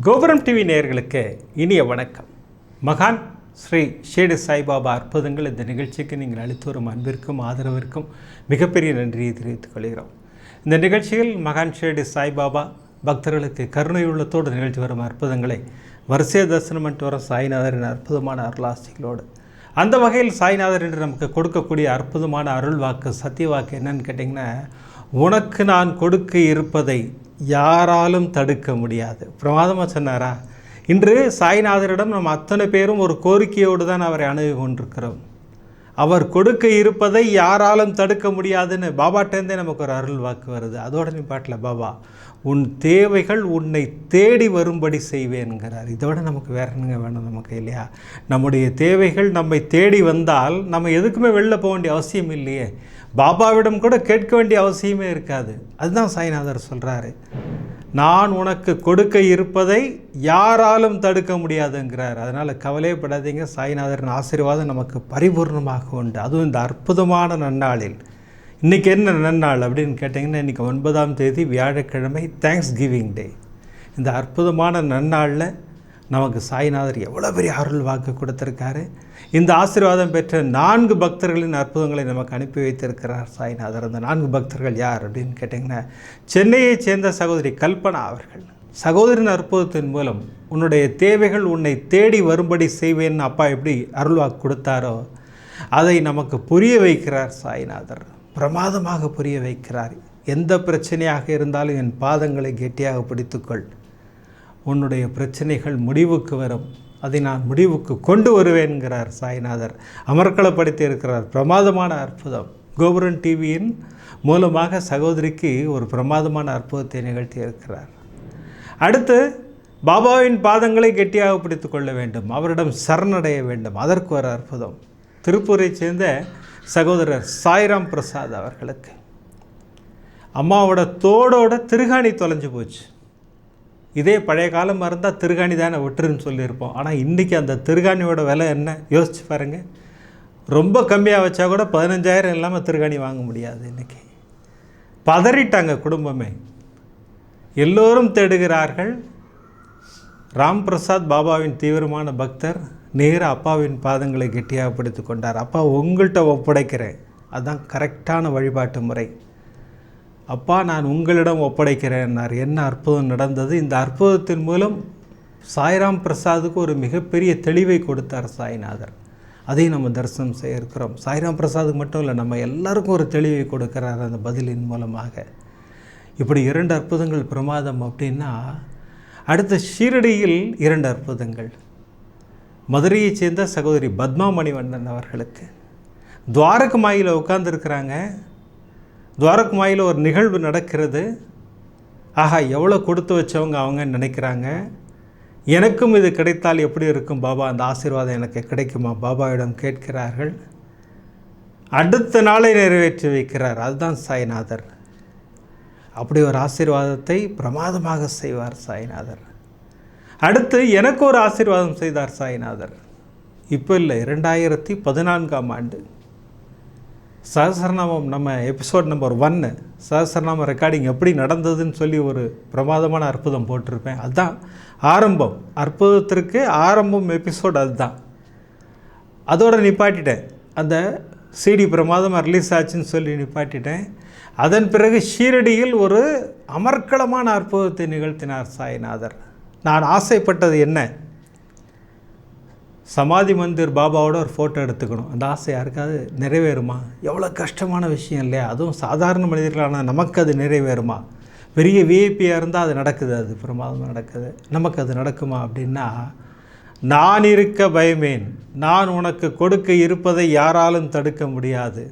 கோபுரம் டிவி நேயர்களுக்கு இனிய வணக்கம். மகான் ஸ்ரீ ஷிரடி சாய்பாபா அற்புதங்கள் இந்த நிகழ்ச்சிக்கு நீங்கள் அளித்து வரும் அன்பிற்கும் ஆதரவிற்கும் மிகப்பெரிய நன்றியை தெரிவித்துக் கொள்கிறோம். இந்த நிகழ்ச்சியில் மகான் ஷிரடி சாய்பாபா பக்தர்களுக்கு கருணை உள்ளத்தோடு நிகழ்ச்சி வரும் அற்புதங்களை வரிசை தரிசனம் பண்ணிட்டு வர சாய்நாதரின் அற்புதமான அருளாசிகளோடு அந்த வகையில் சாய்நாதர் என்று நமக்கு கொடுக்கக்கூடிய அற்புதமான அருள் வாக்கு சத்திய வாக்கு என்னன்னு கேட்டிங்கன்னா, உனக்கு நான் கொடுக்க இருப்பதை யாராலும் தடுக்க முடியாது. பிரமாதமாக சொன்னாரா? இன்று சாய்நாதரிடம் நம்ம அத்தனை பேரும் ஒரு கோரிக்கையோடு தான் அவரை அணுகி கொண்டிருக்கிறோம். அவர் கொடுக்க இருப்பதை யாராலும் தடுக்க முடியாதுன்னு பாபாட்டேருந்தே நமக்கு ஒரு அருள் வாக்கு வருது. அதோட நிப்பாட்டில் பாபா உன் தேவைகள் உன்னை தேடி வரும்படி செய்வேன்கிறார். இதோட நமக்கு வேற என்னங்க வேணும் நமக்கு இல்லையா? நம்முடைய தேவைகள் நம்மை தேடி வந்தால் நம்ம எதுக்குமே வெளில போக வேண்டிய அவசியம் இல்லையே. பாபாவிடம் கூட கேட்க வேண்டிய அவசியமே இருக்காது. அதுதான் சாய்நாதர் சொல்கிறாரு, நான் உனக்கு கொடுக்க இருப்பதை யாராலும் தடுக்க முடியாதுங்கிறார். அதனால் கவலைப்படாதீங்க, சாய்நாதரின் ஆசீர்வாதம் நமக்கு பரிபூர்ணமாக உண்டு. அதுவும் இந்த அற்புதமான நன்னாளில். இன்றைக்கி என்ன நன்னாள் அப்படின்னு கேட்டிங்கன்னா, இன்றைக்கி 9ஆம் தேதி வியாழக்கிழமை, தேங்க்ஸ் கிவிங் டே. இந்த அற்புதமான நன்னாளில் நமக்கு சாய்நாதர் எவ்வளோ பெரிய அருள் வாக்கு கொடுத்துருக்காரு. இந்த ஆசீர்வாதம் பெற்ற 4 பக்தர்களின் அற்புதங்களை நமக்கு அனுப்பி வைத்திருக்கிறார் சாய்நாதர். அந்த 4 பக்தர்கள் யார் அப்படின்னு கேட்டிங்கன்னா, சென்னையைச் சேர்ந்த சகோதரி கல்பனா அவர்கள். சகோதரின் அற்புதத்தின் மூலம் உன்னுடைய தேவைகள் உன்னை தேடி வரும்படி செய்வேன்னு அப்பா எப்படி அருள் வாக்கு கொடுத்தாரோ அதை நமக்கு புரிய வைக்கிறார் சாய்நாதர். பிரமாதமாக புரிய வைக்கிறார். எந்த பிரச்சனையாக இருந்தாலும் என் பாதங்களை கெட்டியாக பிடித்துக்கொள், உன்னுடைய பிரச்சனைகள் முடிவுக்கு வரும், அதை நான் முடிவுக்கு கொண்டு வருவேன்கிறார் சாய்நாதர். அமர்க்களப்படுத்தி இருக்கிறார். பிரமாதமான அற்புதம். கோபுரம் டிவியின் மூலமாக சகோதரிக்கு ஒரு பிரமாதமான அற்புதத்தை நிகழ்த்தி இருக்கிறார். அடுத்து பாபாவின் பாதங்களை கெட்டியாக பிடித்து கொள்ள வேண்டும், அவரிடம் சரணடைய வேண்டும். அதற்கு ஒரு அற்புதம். திருப்பூரை சேர்ந்த சகோதரர் சாய்ராம் பிரசாத் அவர்களுக்கு அம்மாவோட தோடோட திருகாணி தொலைஞ்சு போச்சு. இதே பழைய காலமாக இருந்தால் திருகாணி தானே விட்டுருன்னு சொல்லியிருப்போம். ஆனால் இன்றைக்கி அந்த திருகாணியோட விலை என்ன யோசிச்சு பாருங்கள். ரொம்ப கம்மியாக வச்சா கூட 15,000 இல்லாமல் திருகாணி வாங்க முடியாது. இன்றைக்கி பதறிட்டாங்க குடும்பமே. எல்லோரும் தேடுகிறார்கள். ராம் பிரசாத் பாபாவின் தீவிரமான பக்தர் நேராக அப்பாவின் பாதங்களை கெட்டியாக பிடித்து கொண்டார். அப்பா உங்கள்கிட்ட ஒப்படைக்கிறேன், அதுதான் கரெக்டான வழிபாட்டு முறை. அப்பா நான் உங்களிடம் ஒப்படைக்கிறேன்னார். என்ன அற்புதம் நடந்தது! இந்த அற்புதத்தின் மூலம் சாய்ராம் பிரசாதுக்கு ஒரு மிகப்பெரிய தெளிவை கொடுத்தார் சாய்நாதர். அதையும் நம்ம தரிசனம் செய்ய இருக்கிறோம். சாய்ராம் பிரசாதுக்கு மட்டும் இல்லை, நம்ம எல்லாருக்கும் ஒரு தெளிவை கொடுக்கிறார் அந்த பதிலின் மூலமாக. இப்படி 2 அற்புதங்கள் பிரமாதம். அப்படின்னா அடுத்த ஷீரடியில் 2 அற்புதங்கள். மதுரையைச் சேர்ந்த சகோதரி பத்மா மணிவண்ணன் அவர்களுக்கு துவாரகமாயில் உட்கார்ந்துருக்கிறாங்க. துவாரகமாயில் ஒரு நிகழ்வு நடக்கிறது. ஆஹா, எவ்வளோ கொடுத்து வச்சவங்க அவங்க நினைக்கிறாங்க. எனக்கும் இது கிடைத்தால் எப்படி இருக்கும் பாபா, அந்த ஆசீர்வாதம் எனக்கு கிடைக்குமா பாபாவிடம் கேட்கிறார்கள். அடுத்த நாளை நிறைவேற்றி வைக்கிறார். அதுதான் சாய்நாதர். அப்படி ஒரு ஆசீர்வாதத்தை பிரமாதமாக செய்வார் சாய்நாதர். அடுத்து எனக்கு ஒரு ஆசீர்வாதம் செய்தார் சாய்நாதர். இப்போ இல்லை, 2014ஆம் ஆண்டு சஹஸ்ரநாமம் நம்ம எபிசோட் நம்பர் 1 சஹஸ்ரநாம ரெக்கார்டிங் எப்படி நடந்ததுன்னு சொல்லி ஒரு பிரமாதமான அற்புதம் போட்டிருப்பேன். அதுதான் ஆரம்பம், அற்புதத்திற்கு ஆரம்பம் எபிசோட். அதுதான். அதோடு நிப்பாட்டிட்டேன். அந்த சிடி பிரமாதமாக ரிலீஸ் ஆச்சுன்னு சொல்லி நிப்பாட்டிட்டேன். அதன் பிறகு ஷீரடியில் ஒரு அமர்க்களமான அற்புதத்தை நிகழ்த்தினார் சாய்நாதர். நான் ஆசைப்பட்டது என்ன? சமாதி மந்திர் பாபாவோட ஒரு ஃபோட்டோ எடுத்துக்கணும். அந்த ஆசை யாருக்காவது நிறைவேறுமா? எவ்வளோ கஷ்டமான விஷயம் இல்லையா? அதுவும் சாதாரண மனிதர்களான நமக்கு அது நிறைவேறுமா? பெரிய விஐபியாக இருந்தால் அது நடக்குது, அது பிரமாதமாக நடக்குது. நமக்கு அது நடக்குமா அப்படின்னா, நான் இருக்க பயமேன், நான் உனக்கு கொடுக்க இருப்பதை யாராலும் தடுக்க முடியாது,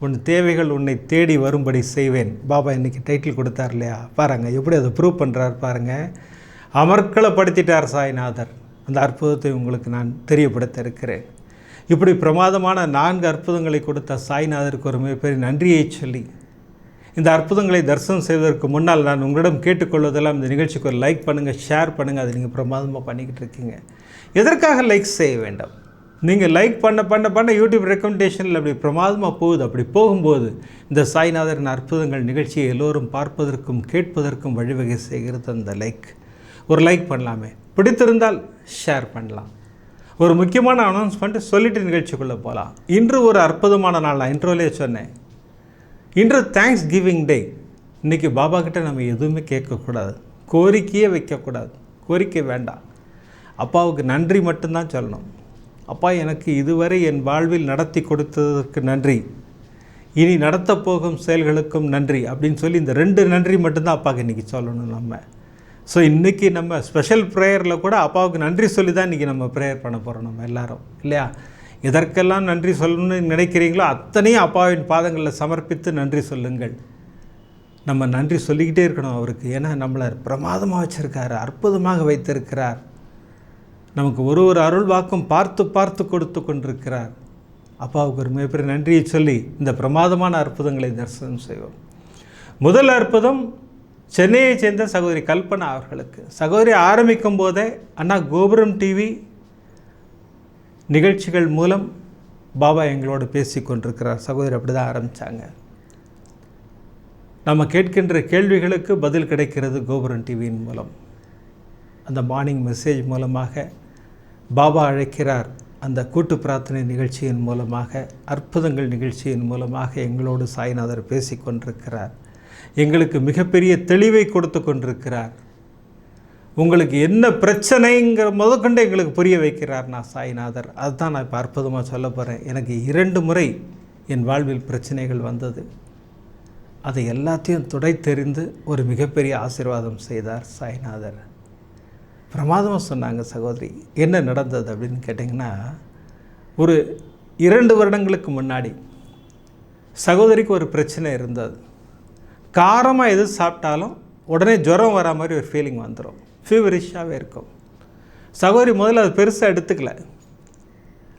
உன் தேவைகள் உன்னை தேடி வரும்படி செய்வேன். பாபா இன்றைக்கி டைட்டில் கொடுத்தார் இல்லையா? பாருங்கள் எப்படி அதை ப்ரூவ் பண்ணுறார் பாருங்கள். அமர்க்களப்படுத்திட்டார் சாய்நாதர். அந்த அற்புதத்தை உங்களுக்கு நான் தெரியப்படுத்த இருக்கிறேன். இப்படி பிரமாதமான 4 அற்புதங்களை கொடுத்த சாய்நாதருக்கு ஒரு மிகப்பெரிய நன்றியை சொல்லி, இந்த அற்புதங்களை தரிசனம் செய்வதற்கு முன்னால் நான் உங்களிடம் கேட்டுக்கொள்வதெல்லாம், இந்த நிகழ்ச்சிக்கு ஒரு லைக் பண்ணுங்கள், ஷேர் பண்ணுங்கள். அது நீங்கள் பிரமாதமாக பண்ணிக்கிட்டு இருக்கீங்க. எதற்காக லைக் செய்ய வேண்டும்? நீங்கள் லைக் பண்ண யூடியூப் ரெக்கமெண்டேஷனில் அப்படி பிரமாதமாக போகுது. அப்படி போகும்போது இந்த சாய்நாதரின் அற்புதங்கள் நிகழ்ச்சியை எல்லோரும் பார்ப்பதற்கும் கேட்பதற்கும் வழிவகை செய்கிறது அந்த லைக். ஒரு லைக் பண்ணலாமே, பிடித்திருந்தால் ஷேர் பண்ணலாம். ஒரு முக்கியமான அனௌன்ஸ்மெண்ட் சொல்லிட்டு நிகழ்ச்சிக்குள்ளே போகலாம். இன்று ஒரு அற்புதமான நாள். நான் இன்ட்ரோலே சொன்னேன், இன்று தேங்க்ஸ் கிவிங் டே. இன்றைக்கி பாபா கிட்ட நம்ம எதுவுமே கேட்கக்கூடாது, கோரிக்கையே வைக்கக்கூடாது, கோரிக்கை வேண்டாம். அப்பாவுக்கு நன்றி மட்டும்தான் சொல்லணும். அப்பா, எனக்கு இதுவரை என் வாழ்வில் நடத்தி கொடுத்ததற்கு நன்றி, இனி நடத்தப் போகும் செயல்களுக்கும் நன்றி அப்படின்னு சொல்லி இந்த 2 நன்றி மட்டும்தான் அப்பாவுக்கு இன்றைக்கி சொல்லணும் நம்ம. ஸோ இன்றைக்கி நம்ம ஸ்பெஷல் ப்ரேயரில் கூட அப்பாவுக்கு நன்றி சொல்லி தான் இன்றைக்கி நம்ம ப்ரேயர் பண்ண போகிறோம் நம்ம எல்லோரும், இல்லையா? எதற்கெல்லாம் நன்றி சொல்லணும்னு நினைக்கிறீங்களோ அத்தனையும் அப்பாவின் பாதங்களில் சமர்ப்பித்து நன்றி சொல்லுங்கள். நம்ம நன்றி சொல்லிக்கிட்டே இருக்கணும் அவருக்கு. ஏன்னா நம்மளை பிரமாதமாக வச்சுருக்கார், அற்புதமாக வைத்திருக்கிறார். நமக்கு ஒரு அருள் வாக்கும் பார்த்து பார்த்து கொடுத்து கொண்டிருக்கிறார். அப்பாவுக்கு ஒரு மிகப்பெரிய நன்றியை சொல்லி இந்த பிரமாதமான அற்புதங்களை தரிசனம் செய்வோம். முதல் அற்புதம் சென்னையை சேர்ந்த சகோதரி கல்பனா அவர்களுக்கு. சகோதரி ஆரம்பிக்கும் போதே அண்ணா கோபுரம் டிவி நிகழ்ச்சிகள் மூலம் பாபா எங்களோடு பேசி கொண்டிருக்கிறார். சகோதரி அப்படி தான் ஆரம்பித்தாங்க. நம்ம கேட்கின்ற கேள்விகளுக்கு பதில் கிடைக்கிறது கோபுரம் டிவியின் மூலம். அந்த மார்னிங் மெசேஜ் மூலமாக பாபா அழைக்கிறார். அந்த கூட்டு பிரார்த்தனை நிகழ்ச்சியின் மூலமாக, அற்புதங்கள் நிகழ்ச்சியின் மூலமாக எங்களோடு சாய்நாதர் பேசி கொண்டிருக்கிறார். எங்களுக்கு மிகப்பெரிய தெளிவை கொடுத்து கொண்டிருக்கிறார். உங்களுக்கு என்ன பிரச்சனைங்கிற முதற்கொண்டு எங்களுக்கு புரிய வைக்கிறார் நான் சாய்நாதர். அதுதான் நான் இப்போ அற்புதமாக சொல்ல போகிறேன். எனக்கு 2 முறை என் வாழ்வில் பிரச்சனைகள் வந்தது. அதை எல்லாத்தையும் துடைத்தெறிந்து ஒரு மிகப்பெரிய ஆசீர்வாதம் செய்தார் சாய்நாதர். பிரமாதமாக சொன்னாங்க சகோதரி. என்ன நடந்தது அப்படின்னு கேட்டிங்கன்னா, ஒரு 2 வருடங்களுக்கு முன்னாடி சகோதரிக்கு ஒரு பிரச்சனை இருந்தது. காரமாக எது சாப்பிட்டாலும் உடனே ஜுரம் வரா மாதிரி ஒரு ஃபீலிங் வந்துடும், ஃபீவரிஷாகவே இருக்கும். சகோதரி முதல்ல அது பெருசாக எடுத்துக்கல,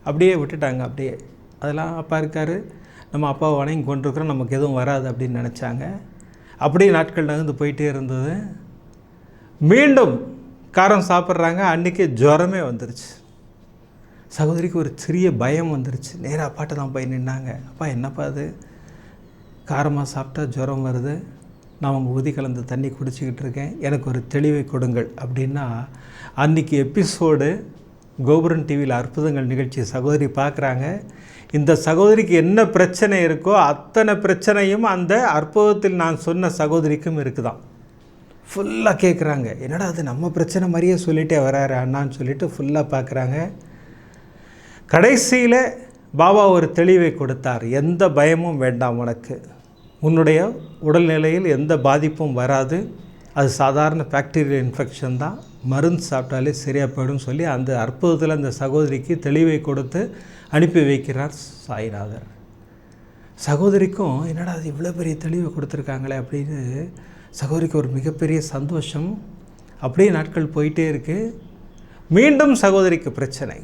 அப்படியே விட்டுட்டாங்க. அப்படியே அதெல்லாம் அப்பா இருக்கார், நம்ம அப்பாவை வணங்கி கொண்டிருக்கிறோம், நமக்கு எதுவும் வராது அப்படின்னு நினச்சாங்க. அப்படியே நாட்கள் நகர்ந்து போயிட்டே இருந்தது. மீண்டும் காரம் சாப்பிட்றாங்க. அன்றைக்கி ஜுரமே வந்துருச்சு. சகோதரிக்கு ஒரு சிறிய பயம் வந்துருச்சு. நேராக அப்பாட்ட தான் போய் நின்னாங்க. அப்பா, என்னப்பா அது, காரமாக சாப்பிட்டா ஜுரம் வருது, நான் உங்கள் ஊதி கலந்து தண்ணி குடிச்சிக்கிட்டு இருக்கேன், எனக்கு ஒரு தெளிவை கொடுங்கள் அப்படின்னா, அன்றைக்கி எபிசோடு கோபுரம் டிவியில் அற்புதங்கள் நிகழ்ச்சி சகோதரி பார்க்குறாங்க. இந்த சகோதரிக்கு என்ன பிரச்சனை இருக்கோ அத்தனை பிரச்சனையும் அந்த அற்புதத்தில் நான் சொன்ன சகோதரிக்கும் இருக்குதான். ஃபுல்லாக கேட்குறாங்க. என்னடா அது நம்ம பிரச்சனை மாதிரியே சொல்லிகிட்டே வராரு அண்ணான்னு சொல்லிட்டு ஃபுல்லாக பார்க்குறாங்க. கடைசியில் பாபா ஒரு தெளிவை கொடுத்தார். எந்த பயமும் வேண்டாம் உனக்கு, உன்னுடைய உடல்நிலையில் எந்த பாதிப்பும் வராது, அது சாதாரண பாக்டீரியல் இன்ஃபெக்ஷன் தான், மருந்து சாப்பிட்டாலே சரியாக போய்டும் சொல்லி அந்த அற்புதத்தில் அந்த சகோதரிக்கு தெளிவை கொடுத்து அனுப்பி வைக்கிறார் சாய்நாதர். சகோதரிக்கும் என்னடா அது இவ்வளோ பெரிய தெளிவை கொடுத்துருக்காங்களே அப்படின்னு சகோதரிக்கு ஒரு மிகப்பெரிய சந்தோஷம். அப்படியே நாட்கள் போயிட்டே இருக்குது. மீண்டும் சகோதரிக்கு பிரச்சனை.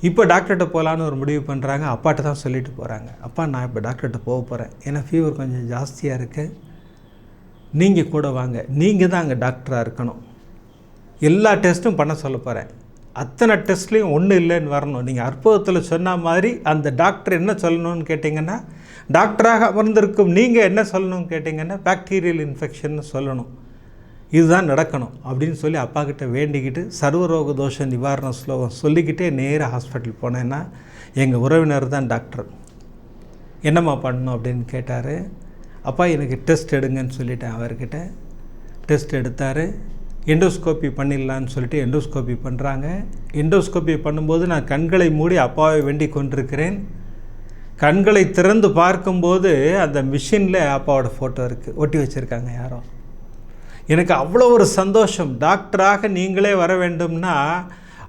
இப்போ டாக்டர்கிட்ட போகலான்னு ஒரு முடிவு பண்ணுறாங்க. அப்பாட்ட தான் சொல்லிட்டு போகிறாங்க. அப்பா, நான் இப்போ டாக்டர்கிட்ட போக போகிறேன், ஏன்னா ஃபீவர் கொஞ்சம் ஜாஸ்தியாக இருக்குது, நீங்கள் கூட வாங்க, நீங்கள் தான் அங்கே டாக்டராக இருக்கணும், எல்லா டெஸ்ட்டும் பண்ண சொல்ல போகிறேன், அத்தனை டெஸ்ட்லேயும் ஒன்றும் இல்லைன்னு வரணும். நீங்கள் அற்புதத்தில் சொன்ன மாதிரி அந்த டாக்டர் என்ன சொல்லணும்னு கேட்டிங்கன்னா, டாக்டராக அமர்ந்திருக்கும் நீங்கள் என்ன சொல்லணும்னு கேட்டிங்கன்னா பாக்டீரியல் இன்ஃபெக்ஷன் சொல்லணும், இதுதான் நடக்கணும் அப்படின்னு சொல்லி அப்பா கிட்ட வேண்டிக்கிட்டு சர்வரோக தோஷ நிவாரண ஸ்லோகம் சொல்லிக்கிட்டே நேராக ஹாஸ்பிட்டல் போனேன்னா, எங்கள் உறவினர் தான் டாக்டர். என்னம்மா பண்ணணும் அப்படின்னு கேட்டார். அப்பா, எனக்கு டெஸ்ட் எடுங்கன்னு சொல்லிட்டேன் அவர்கிட்ட. டெஸ்ட் எடுத்தார். எண்டோஸ்கோப்பி பண்ணிடலான்னு சொல்லிட்டு எண்டோஸ்கோப்பி பண்ணுறாங்க. எண்டோஸ்கோப்பி பண்ணும்போது நான் கண்களை மூடி அப்பாவை வேண்டி கொண்டிருக்கிறேன். கண்களை திறந்து பார்க்கும்போது அந்த மிஷினில் அப்பாவோட ஃபோட்டோ இருக்குது, ஒட்டி வச்சுருக்காங்க யாரோ. எனக்கு அவ்வளோ ஒரு சந்தோஷம். டாக்டராக நீங்களே வர வேண்டும்னா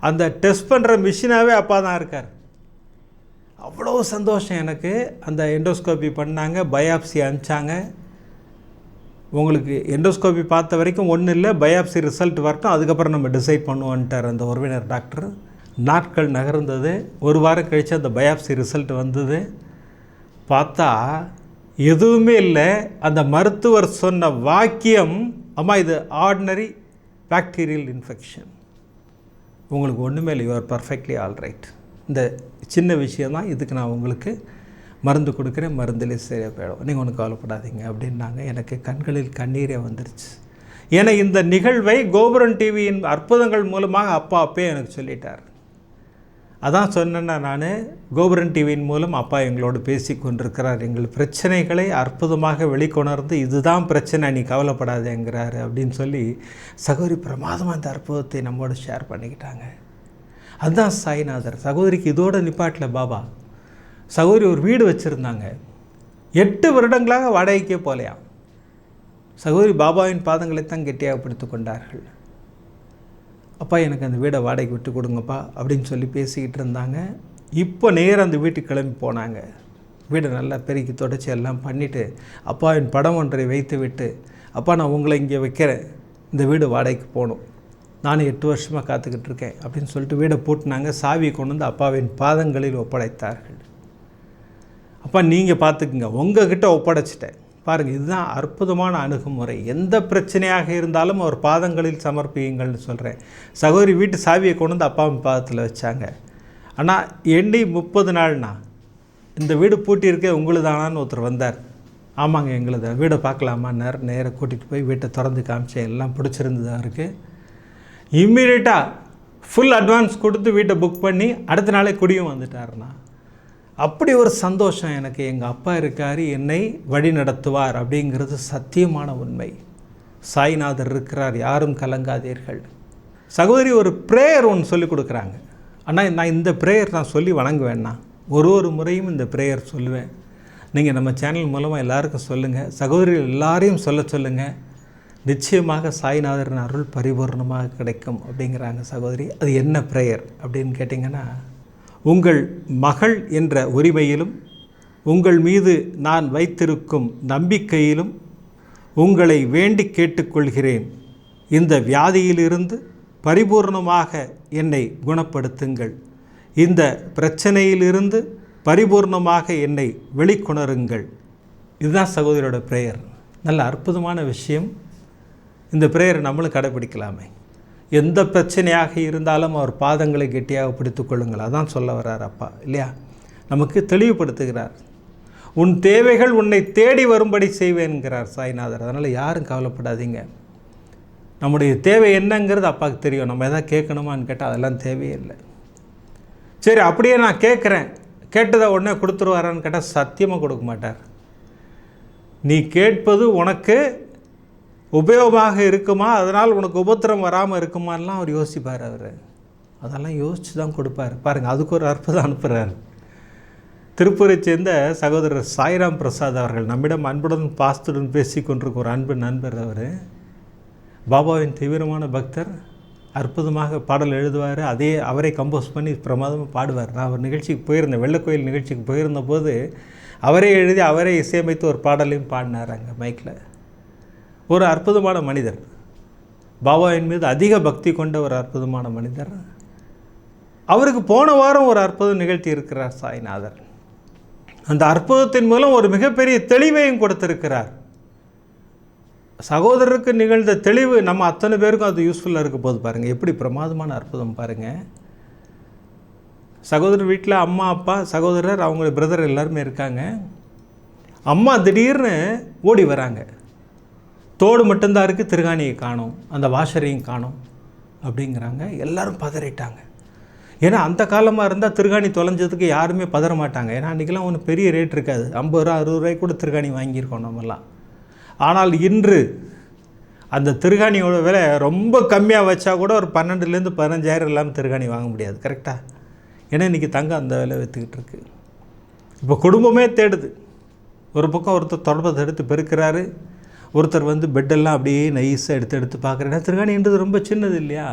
அந்த டெஸ்ட் பண்ணுற மிஷினாகவே அப்பா தான் இருக்கார். அவ்வளோ சந்தோஷம் எனக்கு. அந்த எண்டோஸ்கோப்பி பண்ணாங்க, பயாப்சி அனுப்பிச்சாங்க. உங்களுக்கு எண்டோஸ்கோப்பி பார்த்த வரைக்கும் ஒன்றும் இல்லை, பயாப்சி ரிசல்ட் வரட்டும், அதுக்கப்புறம் நம்ம டிசைட் பண்ணுவோன்ட்டார் அந்த உறவினர் டாக்டர். நாட்கள் நகர்ந்தது. 1 வாரம் கழித்து அந்த பயாப்சி ரிசல்ட் வந்தது. பார்த்தா எதுவுமே இல்லை. அந்த மருத்துவர் சொன்ன வாக்கியம், அம்மா இது ஆர்டினரி பாக்டீரியல் இன்ஃபெக்ஷன், உங்களுக்கு ஒன்றுமே இல்லை, you are perfectly all right, இந்த சின்ன விஷயந்தான், இதுக்கு நான் உங்களுக்கு மருந்து கொடுக்குறேன், மருந்திலே சரியாக போயிடும், நீங்கள் ஒன்றும் கவலைப்படாதீங்க அப்படின்னாங்க. எனக்கு கண்களில் கண்ணீரே வந்துருச்சு. என இந்த நிகழ்வை கோபுரம் டிவியின் அற்புதங்கள் மூலமாக அப்பா அப்பே எனக்கு சொல்லிட்டார். அதான் சொன்னேன்னா நான், கோபுரம் டிவியின் மூலம் அப்பா எங்களோடு பேசி கொண்டிருக்கிறார், எங்கள் பிரச்சனைகளை அற்புதமாக வெளிக்கொணர்ந்து இதுதான் பிரச்சனை, நீ கவலைப்படாதேங்கிறாரு அப்படின்னு சொல்லி சகோதரி பிரமாதமாக அந்த அற்புதத்தை நம்மோடு ஷேர் பண்ணிக்கிட்டாங்க. அதுதான் சாய்நாதர். சகோதரிக்கு இதோட நிப்பாட்டில் பாபா. சகோதரி ஒரு வீடு வச்சுருந்தாங்க, 8 வருடங்களாக வாடகைக்கே போலையாம். சகோதரி பாபாவின் பாதங்களைத்தான் கெட்டியாக பிடித்து கொண்டார்கள். அப்பா எனக்கு அந்த வீடை வாடகைக்கு விட்டு கொடுங்கப்பா அப்படின்னு சொல்லி பேசிக்கிட்டு இருந்தாங்க. இப்போ நேரம் அந்த வீட்டுக்கு கிளம்பி போனாங்க. வீடை நல்லா பெருக்கி தொடச்சி எல்லாம் பண்ணிவிட்டு அப்பாவின் படம் ஒன்றை வைத்து விட்டு, அப்பா நான் உங்களை இங்கே வைக்கிறேன், இந்த வீடு வாடகைக்கு போகணும், நானும் 8 வருஷமாக காத்துக்கிட்டு இருக்கேன் அப்படின்னு சொல்லிட்டு வீடை பூட்டினாங்க. சாவியை கொண்டு வந்து அப்பாவின் பாதங்களில் ஒப்படைத்தார்கள். அப்பா நீங்கள் பார்த்துக்குங்க, உங்ககிட்ட ஒப்படைச்சிட்டேன். பாருங்கள், இதுதான் அற்புதமான அணுகுமுறை. எந்த பிரச்சனையாக இருந்தாலும் அவர் பாதங்களில் சமர்ப்பியுங்கள்னு சொல்கிறேன். சகோதரி வீட்டு சாவியை கொண்டு வந்து அப்பாவின் பாதத்தில் வச்சாங்க. ஆனால் எண்ணி 30 நாள்னா இந்த வீடு பூட்டியிருக்கே உங்களுதானான்னு ஒருத்தர் வந்தார். ஆமாங்க எங்களுது, வீடை பார்க்கலாமா, நேராக கூட்டிகிட்டு போய் வீட்டை திறந்து காமிச்சேன், எல்லாம் பிடிச்சிருந்தது அவருக்கு. இம்மீடியட்டாக ஃபுல் அட்வான்ஸ் கொடுத்து வீட்டை புக் பண்ணி அடுத்த நாளே குடியும் வந்துட்டார்னா. அப்படி ஒரு சந்தோஷம் எனக்கு. எங்கள் அப்பா இருக்கார், என்னை வழி நடத்துவார் அப்படிங்கிறது சத்தியமான உண்மை. சாய்நாதர் இருக்கிறார், யாரும் கலங்காதீர்கள். சகோதரி ஒரு ப்ரேயர் ஒன்று சொல்லிக் கொடுக்குறாங்க. ஆனால் நான் இந்த ப்ரேயர் நான் சொல்லி வணங்குவேன்னா, ஒரு முறையும் இந்த ப்ரேயர் சொல்லுவேன். நீங்கள் நம்ம சேனல் மூலமாக எல்லாருக்கும் சொல்லுங்கள், சகோதரிகள் எல்லாரையும் சொல்லுங்கள். நிச்சயமாக சாய்நாதரின் அருள் பரிபூர்ணமாக கிடைக்கும் அப்படிங்கிறாங்க சகோதரி. அது என்ன ப்ரேயர் அப்படின்னு கேட்டிங்கன்னா, உங்கள் மகள் என்ற உரிமையிலும் உங்கள் மீது நான் வைத்திருக்கும் நம்பிக்கையிலும் உங்களை வேண்டி கேட்டுக்கொள்கிறேன். இந்த வியாதியிலிருந்து பரிபூர்ணமாக என்னை குணப்படுத்துங்கள். இந்த பிரச்சனையிலிருந்து பரிபூர்ணமாக என்னை வெளிக்கொணருங்கள். இதுதான் சகோதரியோட ப்ரேயர். நல்ல அற்புதமான விஷயம். இந்த ப்ரேயரை நம்மளும் கடைப்பிடிக்கலாமே. எந்த பிரச்சனையாக இருந்தாலும் அவர் பாதங்களை கெட்டியாக பிடித்து கொள்ளுங்கள். அதான் சொல்ல வர்றார் அப்பா இல்லையா? நமக்கு தெளிவுபடுத்துகிறார். உன் தேவைகள் உன்னை தேடி வரும்படி செய்வேன்கிறார் சாய்நாதர். அதனால் யாரும் கவலைப்படாதீங்க. நம்முடைய தேவை என்னங்கிறது அப்பாவுக்கு தெரியும். நம்ம எதாவது கேட்கணுமான்னு கேட்டால் அதெல்லாம் தேவையே இல்லை. சரி அப்படியே நான் கேட்குறேன், கேட்டதை உடனே கொடுத்துருவாரான்னு கேட்டால் சத்தியமாக கொடுக்க மாட்டார். நீ கேட்பது உனக்கு உபயோகமாக இருக்குமா, அதனால் உனக்கு உபத்திரம் வராமல் இருக்குமாலாம் அவர் யோசிப்பார். அவர் அதெல்லாம் யோசித்து தான் கொடுப்பார். பாருங்கள், அதுக்கு ஒரு அற்புதம் அனுப்புகிறார். திருப்பூரை சேர்ந்த சகோதரர் சாய்ராம் பிரசாத் அவர்கள் நம்மிடம் அன்புடன் பாஸ்துடன் பேசி கொண்டிருக்க ஒரு அன்பு நண்பர். அவர் பாபாவின் தீவிரமான பக்தர். அற்புதமாக பாடல் எழுதுவார். அவரே கம்போஸ் பண்ணி பிரமாதமாக பாடுவார். நான் அவர் நிகழ்ச்சிக்கு போயிருந்தேன், வெள்ளக்கோயில் நிகழ்ச்சிக்கு போயிருந்த போது அவரே எழுதி அவரே இசையமைத்து ஒரு பாடலையும் பாடினார் அங்கே மைக்கில். ஒரு அற்புதமான மனிதர், பாபாவின் மீது அதிக பக்தி கொண்ட ஒரு அற்புதமான மனிதர். அவருக்கு போன வாரம் ஒரு அற்புதம் நிகழ்த்தி இருக்கிறார் சாய்நாதர். அந்த அற்புதத்தின் மூலம் ஒரு மிகப்பெரிய தெளிவையும் கொடுத்திருக்கிறார். சகோதரருக்கு நிகழ்ந்த தெளிவு நம்ம அத்தனை பேருக்கும் அது யூஸ்ஃபுல்லாக இருக்க போது. பாருங்கள் எப்படி பிரமாதமான அற்புதம் பாருங்கள். சகோதரர் வீட்டில் அம்மா அப்பா சகோதரர் அவங்க பிரதர் எல்லாருமே இருக்காங்க. அம்மா திடீர்னு ஓடி வராங்க. தோடு மட்டும்தான் இருக்குது, திருகாணியை காணும், அந்த வாஷரையும் காணும் அப்படிங்கிறாங்க. எல்லோரும் பதறிட்டாங்க. ஏன்னா அந்த காலமாக இருந்தால் திருகாணி தொலைஞ்சதுக்கு யாருமே பதற மாட்டாங்க. ஏன்னா அன்றைக்கெல்லாம் ஒன்றும் பெரிய ரேட் இருக்காது. 50 ரூபா 60 ரூபாய்க்கு கூட திருகாணி வாங்கியிருக்கோம் நம்மலாம். ஆனால் இன்று அந்த திருகாணியோட விலை ரொம்ப கம்மியாக வச்சா கூட ஒரு 12,000 to 15,000 இல்லாமல் திருகாணி வாங்க முடியாது. கரெக்டாக? ஏன்னா இன்றைக்கி தங்கம் அந்த விலை விற்றுக்கிட்டு இருக்கு. இப்போ குடும்பமே தேடுது. ஒரு பக்கம் ஒருத்தர் தொடர்பத்தை எடுத்து பெருக்கிறாரு, ஒருத்தர் வந்து பெட்டெல்லாம் அப்படியே நைஸாக எடுத்து பார்க்குறேன். திருகாணின்றது ரொம்ப சின்னது இல்லையா,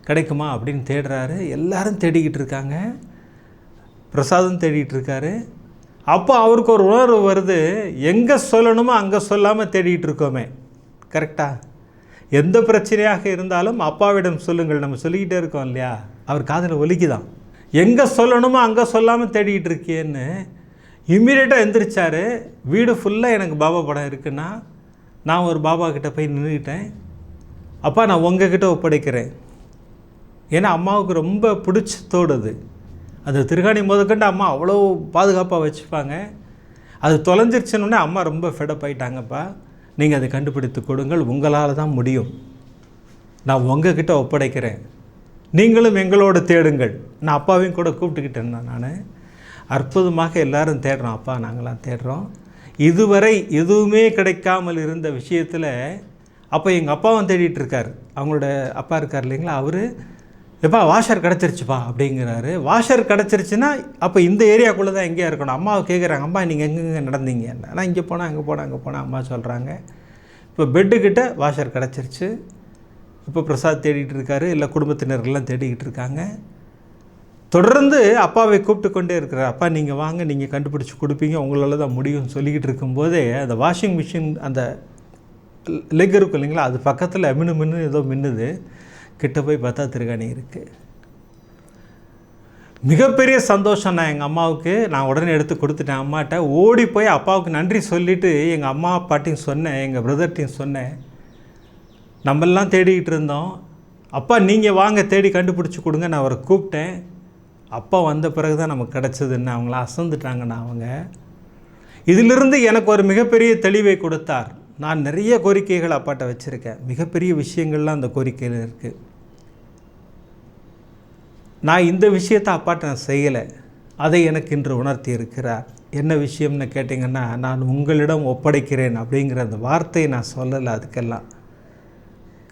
கிடைக்குமா அப்படின்னு தேடுறாரு. எல்லாரும் தேடிக்கிட்டு இருக்காங்க. பிரசாதம் தேடிக்கிட்டு இருக்காரு. அப்போ அவருக்கு ஒரு உணர்வு வருது, எங்கே சொல்லணுமோ அங்கே சொல்லாமல் தேடிக்கிட்டு இருக்கோமே. கரெக்டாக? எந்த பிரச்சனையாக இருந்தாலும் அப்பாவிடம் சொல்லுங்கள் நம்ம சொல்லிக்கிட்டே இருக்கோம் இல்லையா, அவர் காதில் ஒலிக்குதான். எங்கே சொல்லணுமோ அங்கே சொல்லாமல் தேடிக்கிட்டு இருக்கேன்னு இம்மீடியட்டாக எந்திரிச்சார். வீடு ஃபுல்லாக எனக்கு பாபா படம் இருக்குன்னா நான் ஒரு பாபா கிட்டே போய் நின்றுக்கிட்டேன். அப்பா நான் உங்ககிட்ட ஒப்படைக்கிறேன். ஏன்னா அம்மாவுக்கு ரொம்ப பிடிச்ச தோடுது. அந்த திருகாணி முதற்கொண்டு அம்மா அவ்வளோ பாதுகாப்பாக வச்சுப்பாங்க. அது தொலைஞ்சிருச்சுன்னொடனே அம்மா ரொம்ப ஃபெடப் ஆகிட்டாங்கப்பா, நீங்கள் அதை கண்டுபிடித்து கொடுங்கள், உங்களால் தான் முடியும். நான் உங்ககிட்ட ஒப்படைக்கிறேன், நீங்களும் எங்களோடு தேடுங்கள். நான் அப்பாவையும் கூட கூப்பிட்டுக்கிட்டேன். நான் அற்புதமாக எல்லாரும் தேடுறோம், அப்பா நாங்களாம் தேடுறோம். இதுவரை எதுவுமே கிடைக்காமல் இருந்த விஷயத்தில் அப்போ எங்கள் அப்பாவும் தேடிட்டு இருக்கார். அவங்களோட அப்பா இருக்கார் இல்லைங்களா, அவர் எப்பா வாஷர் கிடச்சிருச்சுப்பா அப்படிங்கிறாரு. வாஷர் கிடச்சிருச்சுன்னா அப்போ இந்த ஏரியாக்குள்ளே தான் எங்கேயா இருக்கணும். அம்மாவை கேட்குறாங்க, அம்மா நீங்கள் எங்கெங்கே நடந்தீங்க? ஆனால் இங்கே போனால் அங்கே போனால் அங்கே போனால் அம்மா சொல்கிறாங்க. இப்போ பெட்டுக்கிட்ட வாஷர் கிடச்சிருச்சு. இப்போ பிரசாத் தேடிட்டு இருக்காரு, இல்லை குடும்பத்தினர்கள்லாம் தேடிக்கிட்டு இருக்காங்க. தொடர்ந்து அப்பாவை கூப்பிட்டு கொண்டே இருக்கிறார். அப்பா நீங்கள் வாங்க, நீங்கள் கண்டுபிடிச்சி கொடுப்பீங்க, உங்களால் தான் முடியும்னு சொல்லிக்கிட்டு இருக்கும்போதே அந்த வாஷிங் மிஷின் அந்த லெக் இருக்கும் இல்லைங்களா, அது பக்கத்தில் மின்னு ஏதோ மின்னுது. கிட்ட போய் பார்த்தா திருகாணி இருக்குது. மிகப்பெரிய சந்தோஷம் நான் எங்கள் அம்மாவுக்கு. நான் உடனே எடுத்து கொடுத்துட்டேன் அம்மாட்ட. ஓடி போய் அப்பாவுக்கு நன்றி சொல்லிவிட்டு எங்கள் அம்மா அப்பாட்டையும் சொன்னேன், எங்கள் பிரதர்ட்டையும் சொன்னேன், நம்மெல்லாம் தேடிக்கிட்டு இருந்தோம், அப்பா நீங்கள் வாங்க தேடி கண்டுபிடிச்சி கொடுங்க. நான் அவரை கூப்பிட்டேன். அப்பா வந்த பிறகு தான் நமக்கு கிடச்சதுன்னு அவங்களாம் அசந்துட்டாங்கண்ணா. அவங்க இதிலிருந்து எனக்கு ஒரு மிகப்பெரிய தெளிவை கொடுத்தார். நான் நிறைய கோரிக்கைகள் அப்பாட்ட வச்சுருக்கேன். மிகப்பெரிய விஷயங்கள்லாம் அந்த கோரிக்கையில் இருக்குது. நான் இந்த விஷயத்தை அப்பாட்ட நான் செய்யலை, அதை எனக்கு இன்று உணர்த்தி இருக்கிறார். என்ன விஷயம்னு கேட்டிங்கன்னா, நான் உங்களிடம் ஒப்படைக்கிறேன் அப்படிங்கிற அந்த வார்த்தையை நான் சொல்லலை. அதுக்கெல்லாம்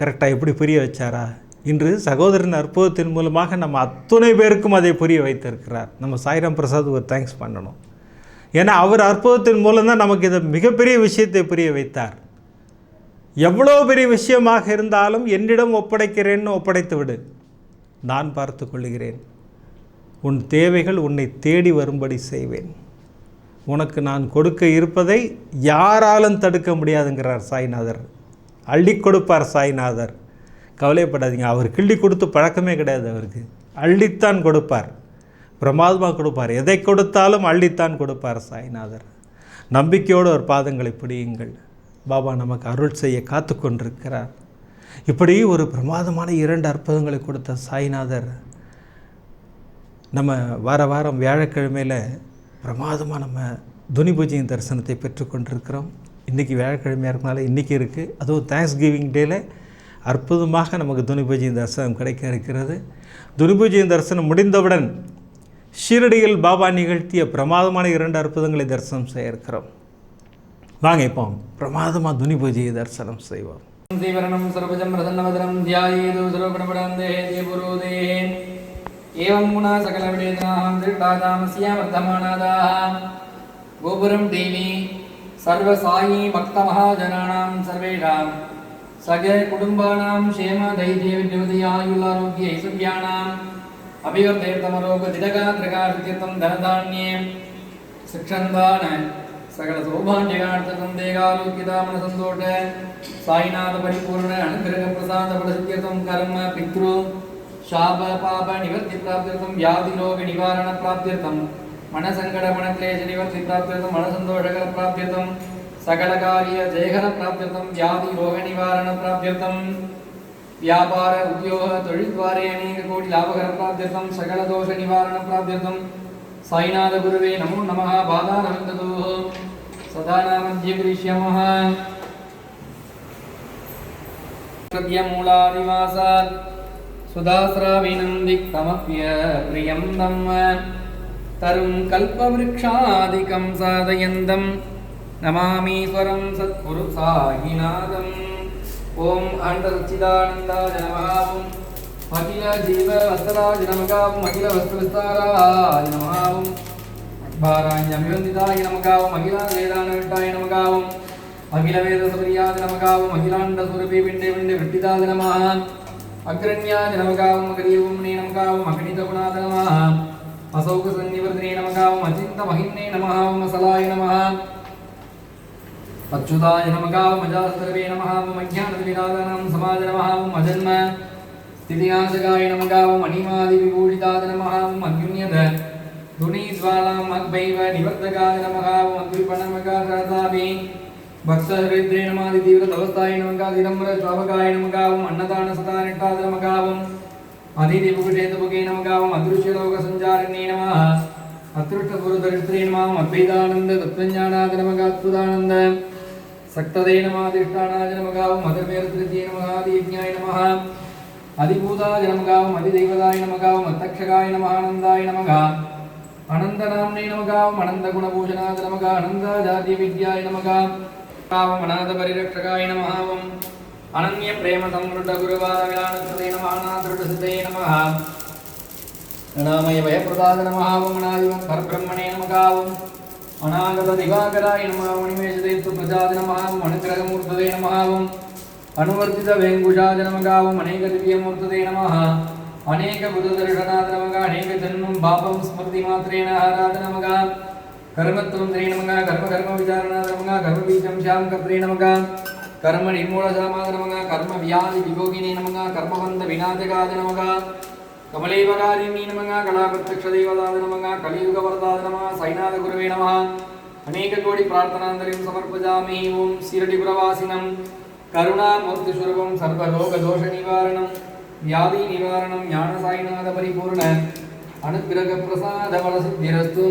கரெக்டாக எப்படி புரிய வச்சாரா? இன்று சகோதரன் அற்புதத்தின் மூலமாக நம்ம அத்துணை பேருக்கும் அதை புரிய வைத்திருக்கிறார். நம்ம சாய்ராம் பிரசாத் ஒரு தேங்க்ஸ் பண்ணணும். ஏன்னா அவர் அற்புதத்தின் மூலம்தான் நமக்கு இதை மிகப்பெரிய விஷயத்தை புரிய வைத்தார். எவ்வளோ பெரிய விஷயமாக இருந்தாலும் என்னிடம் ஒப்படைக்கிறேன்னு ஒப்படைத்து விடு, நான் பார்த்து கொள்கிறேன். உன் தேவைகள் உன்னை தேடி வரும்படி செய்வேன். உனக்கு நான் கொடுக்க இருப்பதை யாராலும் தடுக்க முடியாதுங்கிறார் சாய்நாதர். அள்ளி கொடுப்பார் சாய்நாதர். கவலைப்படாதீங்க, அவர் கிள்ளி கொடுத்து பழக்கமே கிடையாது. அவருக்கு அள்ளித்தான் கொடுப்பார், பிரமாதமாக கொடுப்பார். எதை கொடுத்தாலும் அள்ளித்தான் கொடுப்பார் சாய்நாதர். நம்பிக்கையோடு ஒரு பாதங்களை பிடியுங்கள். பாபா நமக்கு அருள் செய்ய காத்து கொண்டிருக்கிறார். இப்படி ஒரு பிரமாதமான 2 அற்புதங்களை கொடுத்த சாய்நாதர் நம்ம வாரம் வியாழக்கிழமையில் பிரமாதமாக நம்ம துனி பூஜையின் தரிசனத்தை பெற்றுக்கொண்டிருக்கிறோம். இன்றைக்கி வியாழக்கிழமையாக இருக்கனால இன்றைக்கி இருக்குது. அதுவும் தேங்க்ஸ் கிவிங் டேயில் அற்புதமாக நமக்கு துனி பூஜையின் தரிசனம் கிடைக்க இருக்கிறது. துனி பூஜையின் தரிசனம் முடிந்தவுடன் ஷீரடியில் பாபா நிகழ்த்திய பிரமாதமான 2 அற்புதங்களை தரிசனம் செய்ய இருக்கிறோம். வாங்க இப்போ பிரமாதமாக துனி பூஜையை தரிசனம் செய்வோம். தேவரணம் சர்வஜம் பிரசன்னவதனம் தியாயேது சர்வகுணபடாந்தே தேவரோதே ஏவம் குணா சகல விடேதனாம் திருட்டாதாமஸ்ய வர்த்தமானாதாः கோபுரம் தேவி சர்வ சாயி பக்த மகாஜனானாம் சர்வேஷாம் சக குடும்பானாம் க்ஷேம தைரிய வித்யுதயாயுளாரோக்ய ஐஸ்வர்யானாம் அபிவர்தேர்த்தமரோக திடகாத்ரகார்த்தியர்த்தம் தனதான்யே சிக்ஷந்தான சகல சௌபாண்டியார்த்தம் தேகாலோக்கிதாமன சந்தோஷ சாய்நாத பரிபூர்ண அனுகிரக பிரசாத பலசித்தியர்த்தம் கர்ம பித்ரு சாப பாப நிவர்த்தி பிராப்தியர்த்தம் வியாதி ரோக நிவாரண பிராப்தியர்த்தம் மனசங்கட மனக்லேஷ நிவர்த்தி பிராப்தியர்த்தம் மனசந்தோஷகர பிராப்தியர்த்தம் சகல காரிய ஜெயகர பிராப்தியர்த்தம் வியாதி ரோக நிவாரண பிராப்தியர்த்தம் வியாபார உத்தியோக தொழில்வாரே அநேக கோடி லாபகர பிராப்தியர்த்தம் சகல தோஷ நிவாரண பிராப்தியர்த்தம் சாய்நாத குருவே நமோ நமः பாதாரவிந்ததோ சதா நாமத்ய கிரிஷ்யமः சத்யமூலாதிவாசாத் சுதாஸ்ராவினம் திக்தமப்ய பிரியம் தம்ம தரும் கல்பவ்ருக்ஷாதிகம் சாதயந்தம் நமாமீஸ்வரம் சத்குரு சாயிநாதம். ஓம் அண்ட சச்சிதானந்தாய நமः. அகில ஜீவ வஸ்தராஜ நமகாவும் அகில வஸ்து விஸ்தாராய நமகாவும் பாராண்யமிவந்திதாய நமகாவும் அகிலா வேதான விட்டாய நமகாவும் அகில வேத சபரியாத நமகாவும் அகிலாண்ட சுரபி பிண்டே பிண்டே விட்டிதாத நமஹ அக்ரண்யாத நமகாவும் அகரியவும் நே நமகாவும் அகணித குணாத நமஹ அசௌக சன்னிவர்தனே நமகாவும் அச்சிந்த மகின்னே நமகாவும் அசலாய நமஹ அச்சுதாய நமகாவும் அஜாசதரவே நமகாவும் அஜ்ஞானத விநாதானாம் சமாஜ நமகாவும் அஜன்ம ஸ்திதியாசகாய நமகாவும் அனிமாதி விபூஷிதாத நமகாவும் அக்யுன்யத துணீஸ்வாலாம் அக்பைவ நிவர்த்தகாய நமகாவும் அக்விபணமகாசாதாபி பக்தஹரித்ரே நமாதி தீவிர தவஸ்தாய நமகாதிரம்பர ஸ்வாபகாய நமகாவும் அன்னதான சதானிட்டாத நமகாவும் அதிதிபுகுஷேதபுகே நமகாவும் அதிருஷ்யலோக சஞ்சாரிணே நமः அத்ருஷ்ட குருதரித்ரே நமாவும் அத்வைதானந்த தத்வஞானாத நமக அத்புதானந்த सक्तदे नमः अधिष्ठानाय नमः मदर्मेरत्रिये नमः आदियज्ञाय नमः अधिभूताय नमः अधिदेवताय नमः मत्तक्षकाय नमः आनन्दाय नमः अनन्तनाम्ने नमः अनन्तगुणभूषणाय नमः अनन्ताजातीयविद्याय नमः अनाथपरिरक्षकाय नमः अनन्यप्रेमसमृद्धगुरुवादविलानकृते नमः अनाथदृढसिद्धे नमः नामय भयप्रदाय नमः परब्रह्मणे नमः अनागतदिवाकराय नमः मणिमेषदेतु प्रजाय नमः अनुग्रहमूर्तये नमः अनुवर्तितवेङ्गुषाय नमः अनेकदिव्यमूर्तये नमः अनेकबुधदर्शनाय नमः अनेकजन्मं पापं स्मृतिमात्रेण हराय नमः कर्मत्वं ते नमः कर्मविचारणाय नमः कर्मबीजं श्यां कर्त्रे नमः कर्मनिर्मूलशामाय नमः कर्मव्याधिविभोगिने नमः कर्मबन्धविनाशकाय नमः कमलेवकारिणी नमः कलाप्रत्यक्षदेवताय नमः कलियुगवरदाय नमः साईनाथगुरवे नमः अनेककोटिप्रार्थनाञ्जलिं समर्पयामि ओं शिरडिपुरवासिनं करुणामूर्तिस्वरूपं सर्वरोगदोषनिवारणं व्याधिनिवारणं ज्ञानसाईनाथपरिपूर्ण अनुग्रहप्रसादफलसिद्धिरस्तु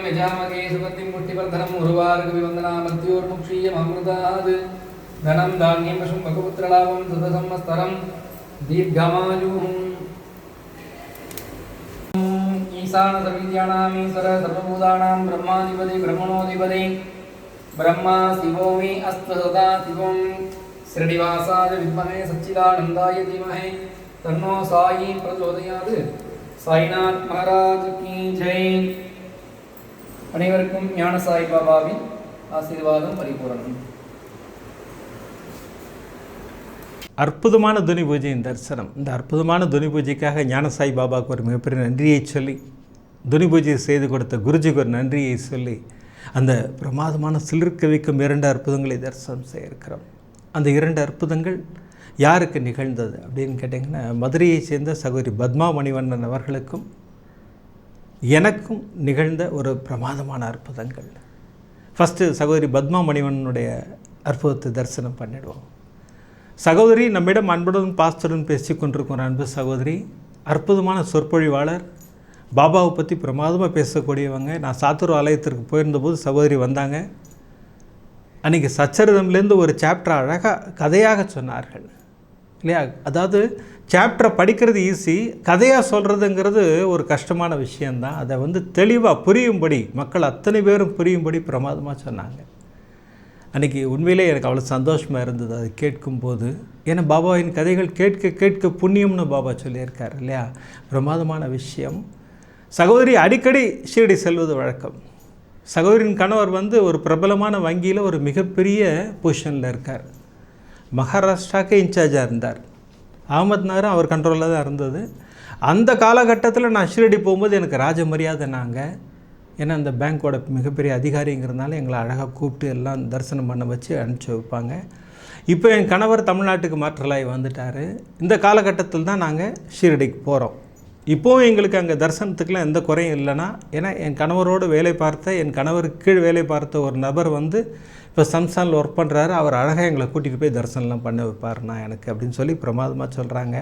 यजामहे सुगन्धिं पुष्टिवर्धनम् उर्वारुकविवन्दनामर्त्योर्मुक्षीयममृतात् धनं धान्यं पशुं भगपुत्रलाभं सुतसंवत्सरं दीर्घमायुः ईशानसर्वविद्यानामीश्वर सर्वभूतानां ब्रह्माधिपति ब्रह्मणोऽधिपति ब्रह्मा शिवो मे अस्तु सदा शिवं श्रीनिवासाय विद्महे सच्चिदानन्दाय धीमहि तन्नो साई प्रचोदयात् साईनाथ महाराज की जय அனைவருக்கும் ஞான சாய் பாபாவின் ஆசீர்வாதம் பரிபூரணம். அற்புதமான துனி பூஜையின் தரிசனம். இந்த அற்புதமான துனி பூஜைக்காக ஞான சாய் பாபாவுக்கு ஒரு மிகப்பெரிய நன்றியை சொல்லி, துனி பூஜை செய்து கொடுத்த குருஜிக்கு ஒரு நன்றியை சொல்லி, அந்த பிரமாதமான சிலிர்க்க வைக்கும் 2 அற்புதங்களை தரிசனம் செய்ய இருக்கிறோம். அந்த 2 அற்புதங்கள் யாருக்கு நிகழ்ந்தது அப்படின்னு கேட்டிங்கன்னா, மதுரையை சேர்ந்த சகோதரி பத்மா மணிவண்ணன் அவர்களுக்கும் எனக்கும் நிகழ்ந்த ஒரு பிரமாதமான அற்புதங்கள். ஃபஸ்ட்டு சகோதரி பத்மா மணிவண்ணனுடைய அற்புதத்தை தரிசனம் பண்ணிடுவோம். சகோதரி நம்மிடம் அன்புடன் பாஸ்டருடன் பேசி கொண்டிருக்கிற அன்பு சகோதரி, அற்புதமான சொற்பொழிவாளர், பாபாவை பற்றி பிரமாதமாக பேசக்கூடியவங்க. நான் சாத்தூர் ஆலயத்திற்கு போயிருந்தபோது சகோதரி வந்தாங்க. அன்றைக்கி சச்சரிதம்லேருந்து ஒரு சாப்டர் அழகாக கதையாக சொன்னார்கள் இல்லையா. அதாவது சாப்டரை படிக்கிறது ஈஸி, கதையாக சொல்கிறதுங்கிறது ஒரு கஷ்டமான விஷயந்தான். அதை தெளிவாக புரியும்படி, மக்கள் அத்தனை பேரும் புரியும்படி பிரமாதமாக சொன்னாங்க. அன்றைக்கி உண்மையிலே எனக்கு அவ்வளோ சந்தோஷமாக இருந்தது அது கேட்கும்போது. ஏன்னா பாபாவின் கதைகள் கேட்க கேட்க புண்ணியம்னு பாபா சொல்லியிருக்கார் இல்லையா. பிரமாதமான விஷயம். சகோதரி அடிக்கடி ஷீரடி செல்வது வழக்கம். சகோதரின் கணவர் ஒரு பிரபலமான வங்கியில் ஒரு மிகப்பெரிய பொசிஷனில் இருக்கார். மகாராஷ்டிராவுக்கு இன்சார்ஜாக இருந்தார். அகமத் நகரம் அவர் கண்ட்ரோலில் தான் இருந்தது. அந்த காலகட்டத்தில் நான் ஷீரடி போகும்போது எனக்கு ராஜ மரியாதை. நாங்கள் ஏன்னா அந்த பேங்க்கோட மிகப்பெரிய அதிகாரிங்கிறதுனால எங்களை அழகாக கூப்பிட்டு எல்லாம் தரிசனம் பண்ண வச்சு அனுப்பிச்சி வைப்பாங்க. இப்போ என் கணவர் தமிழ்நாட்டுக்கு மாற்றலாகி வந்துட்டார். இந்த காலகட்டத்தில் தான் நாங்கள் ஷீரடிக்கு போகிறோம். இப்போவும் எங்களுக்கு அங்கே தரிசனத்துக்குலாம் எந்த குறையும் இல்லைன்னா, ஏன்னா என் கணவரோடு வேலை பார்த்த, என் கணவருக்கு கீழ் வேலை பார்த்த ஒரு நபர் இப்போ சம்சானில் ஒர்க் பண்ணுறாரு. அவர் அழகாக எங்களை கூட்டிகிட்டு போய் தரிசனம்லாம் பண்ண வைப்பார்ண்ணா எனக்கு அப்படின்னு சொல்லி பிரமாதமாக சொல்கிறாங்க.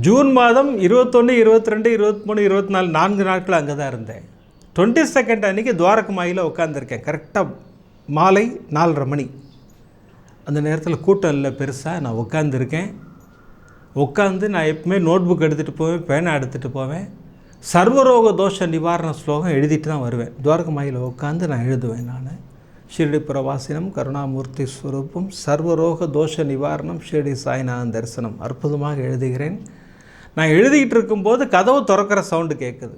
ஜூன் மாதம் 21, 22, 23, 24 4 நாட்கள் அங்கே தான் இருந்தேன். 22 அன்றைக்கி துவாரகமாயில் உட்காந்துருக்கேன். கரெக்டாக மாலை 4:30 மணி. அந்த நேரத்தில் கூட்டம் இல்லை பெருசாக. நான் உட்காந்துருக்கேன். உட்காந்து நான் எப்பவுமே நோட் புக் எடுத்துகிட்டு போவேன், பேனா எடுத்துகிட்டு போவேன். சர்வரோக தோஷ நிவாரண ஸ்லோகம் எழுதிட்டு தான் வருவேன். துவாரகமாயில் உட்காந்து நான் எழுதுவேன். நான் ஷீரடி புரவாசினம் கருணாமூர்த்தி ஸ்வரூபம் சர்வரோக தோஷ நிவாரணம் ஷீரடி சாய்நாதன் தரிசனம் அற்புதமாக எழுதுகிறேன். நான் எழுதிக்கிட்டு இருக்கும்போது கதவு திறக்கிற சவுண்டு கேட்குது.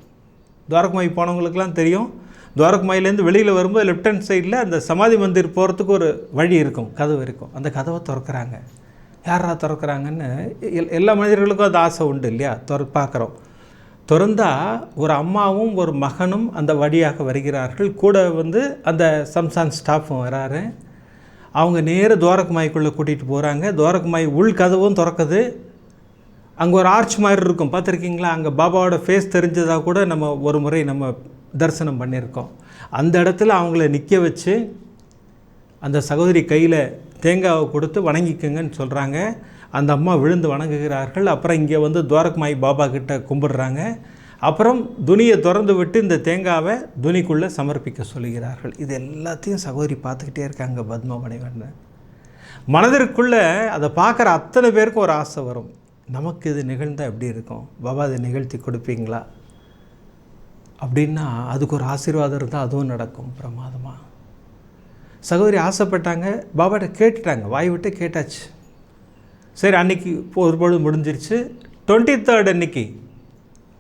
துவாரகமாய் போனவங்களுக்கெல்லாம் தெரியும். துவாரகமாயிலேருந்து வெளியில் வரும்போது லெஃப்ட் ஹேண்ட் சைடில் அந்த சமாதி மந்திர் போகிறதுக்கு ஒரு வழி இருக்கும், கதவு இருக்கும். அந்த கதவை திறக்கிறாங்க. யாரா திறக்கிறாங்கன்னு எல்லா மனிதர்களுக்கும் அது ஆசை உண்டு இல்லையா. பார்க்குறோம். திறந்தால் ஒரு அம்மாவும் ஒரு மகனும் அந்த வழியாக வருகிறார்கள். கூட அந்த சம்சான் ஸ்டாஃபும் வராரு. அவங்க நேராக துவாரகமாய்க்குள்ளே கூட்டிகிட்டு போகிறாங்க. துவாரகமாய் உள் கதவும் திறக்குது. அங்கே ஒரு ஆர்ச் மாதிரி இருக்கும், பார்த்துருக்கீங்களா? அங்கே பாபாவோட ஃபேஸ் தெரிஞ்சதாக கூட நம்ம ஒரு முறை நம்ம தரிசனம் பண்ணியிருக்கோம். அந்த இடத்துல அவங்கள நிற்க வச்சு அந்த சகோதரி கையில் தேங்காவை கொடுத்து வணங்கிக்குங்கன்னு சொல்கிறாங்க. அந்த அம்மா விழுந்து வணங்குகிறார்கள். அப்புறம் இங்கே துவாரகமாய் பாபா கிட்ட கும்பிடுறாங்க. அப்புறம் துணியை திறந்து விட்டு இந்த தேங்காவை துணிக்குள்ளே சமர்ப்பிக்க சொல்கிறார்கள். இது எல்லாத்தையும் சகோதரி பார்த்துக்கிட்டே இருக்காங்க பத்மமணிவண்ணன். மனதிற்குள்ளே அதை பார்க்குற அத்தனை பேருக்கும் ஒரு ஆசை வரும், நமக்கு இது நிகழ்ந்தால் எப்படி இருக்கும், பாபா அதை நிகழ்த்தி கொடுப்பீங்களா அப்படின்னா அதுக்கு ஒரு ஆசீர்வாதம் இருந்தால் அதுவும் நடக்கும் பிரமாதமாக. சகோதரி ஆசைப்பட்டாங்க, பாபாட்ட கேட்டுட்டாங்க, வாய் விட்டு கேட்டாச்சு. சரி, அன்றைக்கி ஒரு பொழுது முடிஞ்சிருச்சு. 23rd அன்னைக்கு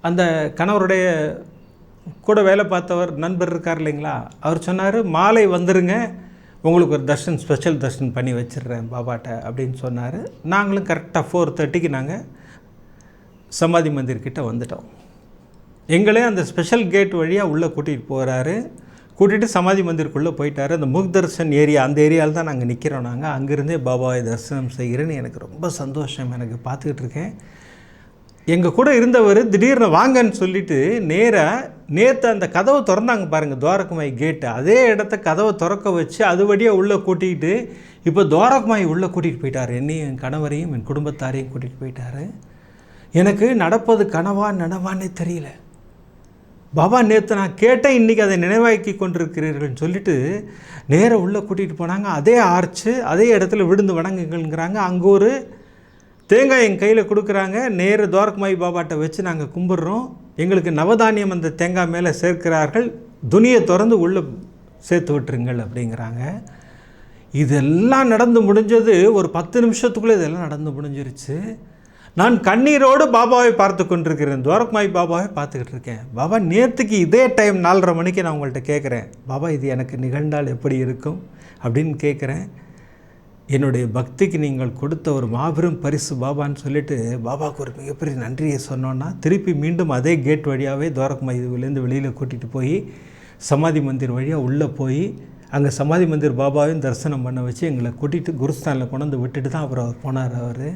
அந்த கணவருடைய கூட வேலை பார்த்தவர் நண்பர் இருக்கார் இல்லைங்களா, அவர் சொன்னார், மாலை வந்துருங்க, உங்களுக்கு ஒரு தர்ஷன், ஸ்பெஷல் தர்ஷன் பண்ணி வச்சிடுறேன் பாபாட்ட அப்படின்னு சொன்னார். நாங்களும் கரெக்டாக 4:30க்கு நாங்கள் சமாதி மந்திர்கிட்ட வந்துட்டோம். எங்களே அந்த ஸ்பெஷல் கேட் வழியாக உள்ளே கூட்டிகிட்டு போகிறாரு. கூட்டிகிட்டு சமாதி மந்திருக்குள்ளே போயிட்டார். அந்த முக் தர்ஷன் ஏரியா, அந்த ஏரியாவில் தான் நாங்கள் நிற்கிறோம். நாங்கள் அங்கேருந்தே பாபாவை தரிசனம் செய்கிறேன்னு எனக்கு ரொம்ப சந்தோஷம். எனக்கு பார்த்துக்கிட்டு இருக்கேன். எங்கள் கூட இருந்தவர் திடீர்னு வாங்கன்னு சொல்லிவிட்டு நேற்று அந்த கதவை திறந்தாங்க பாருங்கள், துவாரகமாய் கேட்டு, அதே இடத்த கதவை திறக்க வச்சு அது வழியாக உள்ளே கூட்டிகிட்டு இப்போ துவாரகமாய் உள்ளே கூட்டிகிட்டு போயிட்டார். என்னையும் என் கணவரையும் என் குடும்பத்தாரையும் கூட்டிகிட்டு போயிட்டார். எனக்கு நடப்பது கனவா நனவானே தெரியல. பாபா நேற்று நான் கேட்டேன், இன்றைக்கி அதை நினைவாக்கி கொண்டிருக்கிறீர்கள்னு சொல்லிவிட்டு நேராக உள்ளே கூட்டிகிட்டு போனாங்க. அதே ஆர்ச்சு, அதே இடத்துல விழுந்து வணங்குங்கள்ங்கிறாங்க. அங்கே ஒரு தேங்காய் எங்கள் கையில் கொடுக்குறாங்க. நேரு துவாரகமாய் பாபாட்ட வச்சு நாங்கள் கும்பிட்றோம். எங்களுக்கு நவதானியம் அந்த தேங்காய் மேலே சேர்க்கிறார்கள். துணியை திறந்து உள்ளே சேர்த்து விட்டுருங்கள் அப்படிங்கிறாங்க. இதெல்லாம் நடந்து முடிஞ்சது ஒரு 10 நிமிஷத்துக்குள்ளே இதெல்லாம் நடந்து முடிஞ்சிருச்சு. நான் கண்ணீரோடு பாபாவை பார்த்து கொண்டிருக்கிறேன், துவாரகமாய் பாபாவை பார்த்துக்கிட்டு இருக்கேன். பாபா நேற்றுக்கு இதே டைம் 4:30 மணிக்கு நான் உங்கள்கிட்ட கேட்குறேன், பாபா இது எனக்கு நிகழ்ந்தால் எப்படி இருக்கும் அப்படின்னு கேட்குறேன். என்னுடைய பக்திக்கு நீங்கள் கொடுத்த ஒரு மாபெரும் பரிசு பாபான்னு சொல்லிவிட்டு பாபாவுக்கு ஒரு மிகப்பெரிய நன்றியை சொன்னோன்னா, திருப்பி மீண்டும் அதே கேட் வழியாகவே துவாரகமாய் இதுலேருந்து வெளியில் கூட்டிகிட்டு போய் சமாதி மந்திர் வழியாக உள்ளே போய் அங்கே சமாதி மந்திர் பாபாவையும் தரிசனம் பண்ண வச்சு எங்களை கூட்டிகிட்டு குருஸ்தானில் கொண்டு வந்து விட்டுட்டு தான் அப்புறம் அவர் போனார். அவர்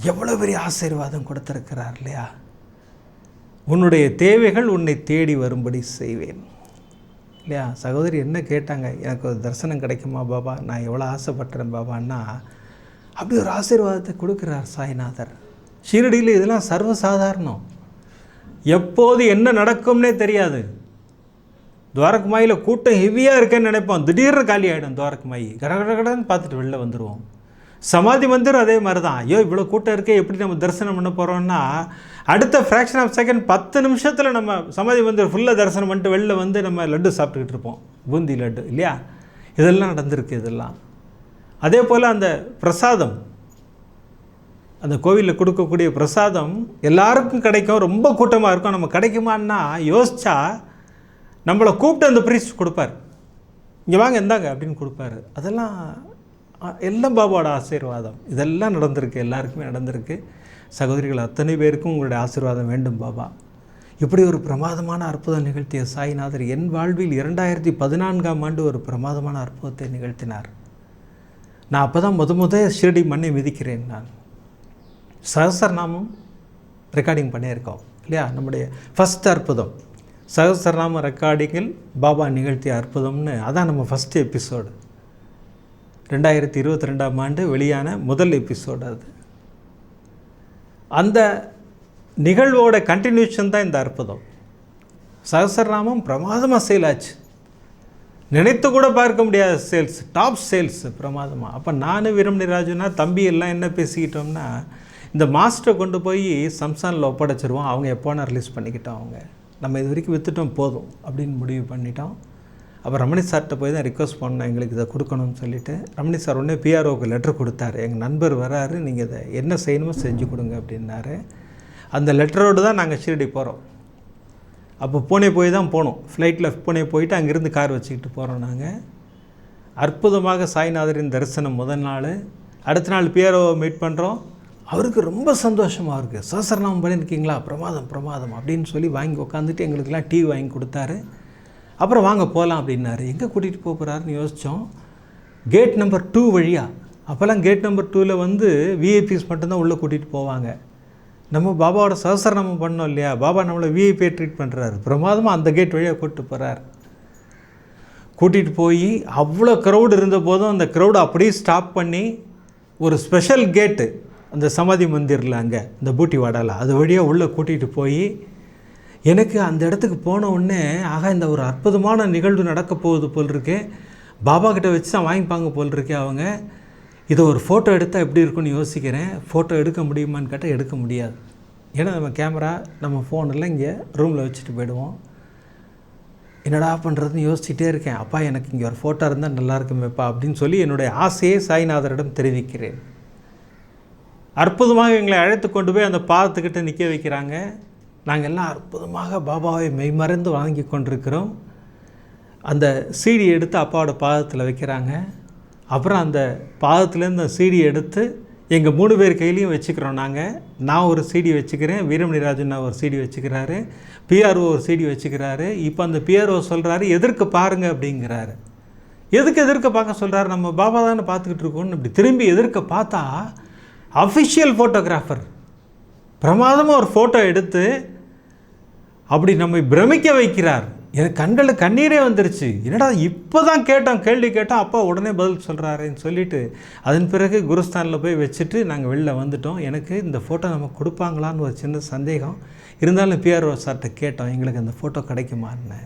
எவ்வளோ பெரிய ஆசீர்வாதம் கொடுத்துருக்கிறார் இல்லையா. உன்னுடைய தேவைகள் உன்னை தேடி வரும்படி செய்வேன் இல்லையா. சகோதரி என்ன கேட்டாங்க, எனக்கு ஒரு தரிசனம் கிடைக்குமா பாபா, நான் எவ்வளோ ஆசைப்பட்டுறேன் பாபான்னா, அப்படி ஒரு ஆசீர்வாதத்தை கொடுக்குறார் சாய்நாதர். ஷீரடியில் இதெல்லாம் சர்வசாதாரணம். எப்போது என்ன நடக்கும்னே தெரியாது. துவாரகமாயில் கூட்டம் ஹெவியாக இருக்கேன்னு நினைப்போம், திடீர்னு காலி ஆகிடும் துவாரகமாயி. கடகடன்னு பார்த்துட்டு வெளில வந்துடுவோம். சமாதி மந்திரம் அதே மாதிரி தான். ஐயோ இவ்வளோ கூட்டம் இருக்கே, எப்படி நம்ம தரிசனம் பண்ண போகிறோம்னா, அடுத்த ஃப்ராக்ஷன் ஆஃப் செகண்ட் 10 நிமிஷத்தில் நம்ம சமாதி மந்திரம் ஃபுல்லாக தரிசனம் பண்ணிட்டு வெளில வந்து நம்ம லட்டு சாப்பிட்டுக்கிட்டு இருப்போம், பூந்தி லட்டு இல்லையா. இதெல்லாம் நடந்திருக்கு. இதெல்லாம் அதே போல் அந்த பிரசாதம், அந்த கோவிலில் கொடுக்கக்கூடிய பிரசாதம் எல்லாருக்கும் கிடைக்கும். ரொம்ப கூட்டமாக இருக்கும். நம்ம கிடைக்குமான்னா யோசித்தா நம்மளை கூப்பிட்டு அந்த ப்ரீஸ்ட் கொடுப்பார், இங்கே வாங்க இருந்தாங்க அப்படின்னு கொடுப்பாரு. அதெல்லாம் எல்லாம் பாபாவோட ஆசீர்வாதம். இதெல்லாம் நடந்திருக்கு, எல்லாருக்குமே நடந்திருக்கு. சகோதரிகள் அத்தனை பேருக்கும் உங்களுடைய ஆசீர்வாதம் வேண்டும் பாபா. இப்படி ஒரு பிரமாதமான அற்புதம் நிகழ்த்திய சாய்நாதர் என் வாழ்வில் 2014ஆம் ஆண்டு ஒரு பிரமாதமான அற்புதத்தை நிகழ்த்தினார். நான் அப்போ தான் முத ஷிரடி மண்ணை மிதிக்கிறேன். நான் சகஸ்ரநாமம் ரெக்கார்டிங் பண்ணியிருக்கோம் இல்லையா. நம்முடைய ஃபஸ்ட் அற்புதம் சகஸ்ரநாம ரெக்கார்டிங்கில் பாபா நிகழ்த்திய அற்புதம்னு அதான் நம்ம ஃபஸ்ட் எபிசோடு. 2022ஆம் ஆண்டு வெளியான முதல் எபிசோடு அது. அந்த நிகழ்வோட கண்டினியூஷன் தான் இந்த அற்புதம். சகஸ்ரநாமம் பிரமாதமாக சேல் ஆச்சு. நினைத்து கூட பார்க்க முடியாத சேல்ஸ், டாப் சேல்ஸ் பிரமாதமாக. அப்போ நான் வீரமணிராஜுனா தம்பி எல்லாம் என்ன பேசிக்கிட்டோம்னா, இந்த மாஸ்டரை கொண்டு போய் சம்சானில் ஒப்படைச்சிருவோம், அவங்க எப்போனா ரிலீஸ் பண்ணிக்கிட்டோம், அவங்க நம்ம இது வரைக்கும் விற்றுட்டோம் போதும் அப்படின்னு முடிவு பண்ணிட்டோம். அப்போ ரமணி சார்கிட்ட போய் தான் ரிக்வஸ்ட் பண்ணோம், எங்களுக்கு இதை கொடுக்கணும்னு சொல்லிவிட்டு. ரமணி சார் உடனே பிஆர்ஓக்கு லெட்டர் கொடுத்தாரு, எங்கள் நண்பர் வராரு, நீங்கள் இதை என்ன செய்யணுமோ செஞ்சு கொடுங்க அப்படின்னாரு. அந்த லெட்டரோடு தான் நாங்கள் ஷீரடி போகிறோம். அப்போ பூனே போய் தான் போனோம், ஃப்ளைட்டில் பூனே போயிட்டு அங்கேருந்து கார் வச்சுக்கிட்டு போகிறோம். நாங்கள் அற்புதமாக சாய்நாதரின் தரிசனம் முதல் நாள். அடுத்த நாள் பிஆர்ஓவை மீட் பண்ணுறோம். அவருக்கு ரொம்ப சந்தோஷமாக இருக்குது. சகஸ்ரநாமம் பண்ணியிருக்கீங்களா, பிரமாதம் பிரமாதம் அப்படின்னு சொல்லி வாங்கி உட்காந்துட்டு எங்களுக்கெல்லாம் டீ வாங்கி கொடுத்தாரு. அப்புறம் வாங்க போகலாம் அப்படின்னாரு. எங்கே கூட்டிகிட்டு போகிறாருன்னு யோசித்தோம். கேட் நம்பர் 2 வழியாக. அப்போல்லாம் கேட் நம்பர் 2ல் வந்து விஐபிஸ் மட்டும்தான் உள்ளே கூட்டிகிட்டு போவாங்க. நம்ம பாபாவோட சகஸ்ரநாமம் பண்ணோம் இல்லையா, பாபா நம்மளை விஐபியை ட்ரீட் பண்ணுறாரு. பிரமாதமாக அந்த கேட் வழியாக கூப்பிட்டு போகிறார். கூட்டிகிட்டு போய் அவ்வளோ க்ரௌடு இருந்த போதும் அந்த க்ரௌடு அப்படியே ஸ்டாப் பண்ணி ஒரு ஸ்பெஷல் கேட்டு அந்த சமாதி மந்திரில் அங்கே இந்த பூட்டி வாடால அது வழியாக உள்ளே கூட்டிகிட்டு போய் எனக்கு அந்த இடத்துக்கு போன உடனே ஆகா இந்த ஒரு அற்புதமான நிகழ்வு நடக்க போகுது போல் இருக்கே, பாபா கிட்ட வச்சு தான் வாங்கிப்பாங்க போல் இருக்கே அவங்க. இதை ஒரு ஃபோட்டோ எடுத்தால் எப்படி இருக்குன்னு யோசிக்கிறேன். ஃபோட்டோ எடுக்க முடியுமான்னு கேட்டால் எடுக்க முடியாது. ஏன்னா நம்ம கேமரா நம்ம ஃபோனெல்லாம் இங்கே ரூமில் வச்சுட்டு போயிடுவோம். என்னடா பண்ணுறதுன்னு யோசிச்சுட்டே இருக்கேன். அப்பா எனக்கு இங்கே ஒரு ஃபோட்டோ இருந்தால் நல்லா இருக்குமேப்பா அப்படின்னு சொல்லி என்னுடைய ஆசையை சாய்நாதரிடம் தெரிவிக்கிறேன். அற்புதமாக எங்களை அழைத்து கொண்டு போய் அந்த பாதத்துக்கிட்ட நிற்க வைக்கிறாங்க. நாங்கள் எல்லாம் அற்புதமாக பாபாவை மெய்மறந்து வாங்கி கொண்டிருக்கிறோம். அந்த சீடி எடுத்து அப்பாவோட பாதத்தில் வைக்கிறாங்க. அப்புறம் அந்த பாதத்துலேருந்து அந்த சீடி எடுத்து எங்கள் 3 பேர் கையிலையும் வச்சுக்கிறோம். நான் ஒரு சீடி வச்சுக்கிறேன், வீரமணிராஜன் ஒரு சீடி வச்சுக்கிறாரு, பிஆர்ஓ ஒரு சீடி வச்சுக்கிறாரு. இப்போ அந்த பிஆர்ஓ சொல்கிறாரு எதிர்க்க பாருங்கள் அப்படிங்கிறாரு. எதுக்கு எதிர்க்க பார்க்க சொல்கிறாரு? நம்ம பாபா தானே பார்த்துக்கிட்டு இருக்கோன்னு இப்படி திரும்பி எதிர்க்க பார்த்தா அஃபிஷியல் ஃபோட்டோகிராஃபர் பிரமாதமாக ஒரு ஃபோட்டோ எடுத்து அப்படி நம்மை பிரமிக்க வைக்கிறார். எனக்கு கண்களில் கண்ணீரே வந்துருச்சு. என்னடா இப்போ தான் கேள்வி கேட்டோம், அப்பா உடனே பதில் சொல்கிறாருன்னு சொல்லிவிட்டு அதன் பிறகு குருஸ்தானில் போய் வச்சுட்டு நாங்கள் வெளில வந்துட்டோம். எனக்கு இந்த ஃபோட்டோ நமக்கு கொடுப்பாங்களான்னு ஒரு சின்ன சந்தேகம் இருந்தாலும் பிஆர்ஓ சார்கிட்ட கேட்டோம், எங்களுக்கு அந்த ஃபோட்டோ கிடைக்குமான்னு.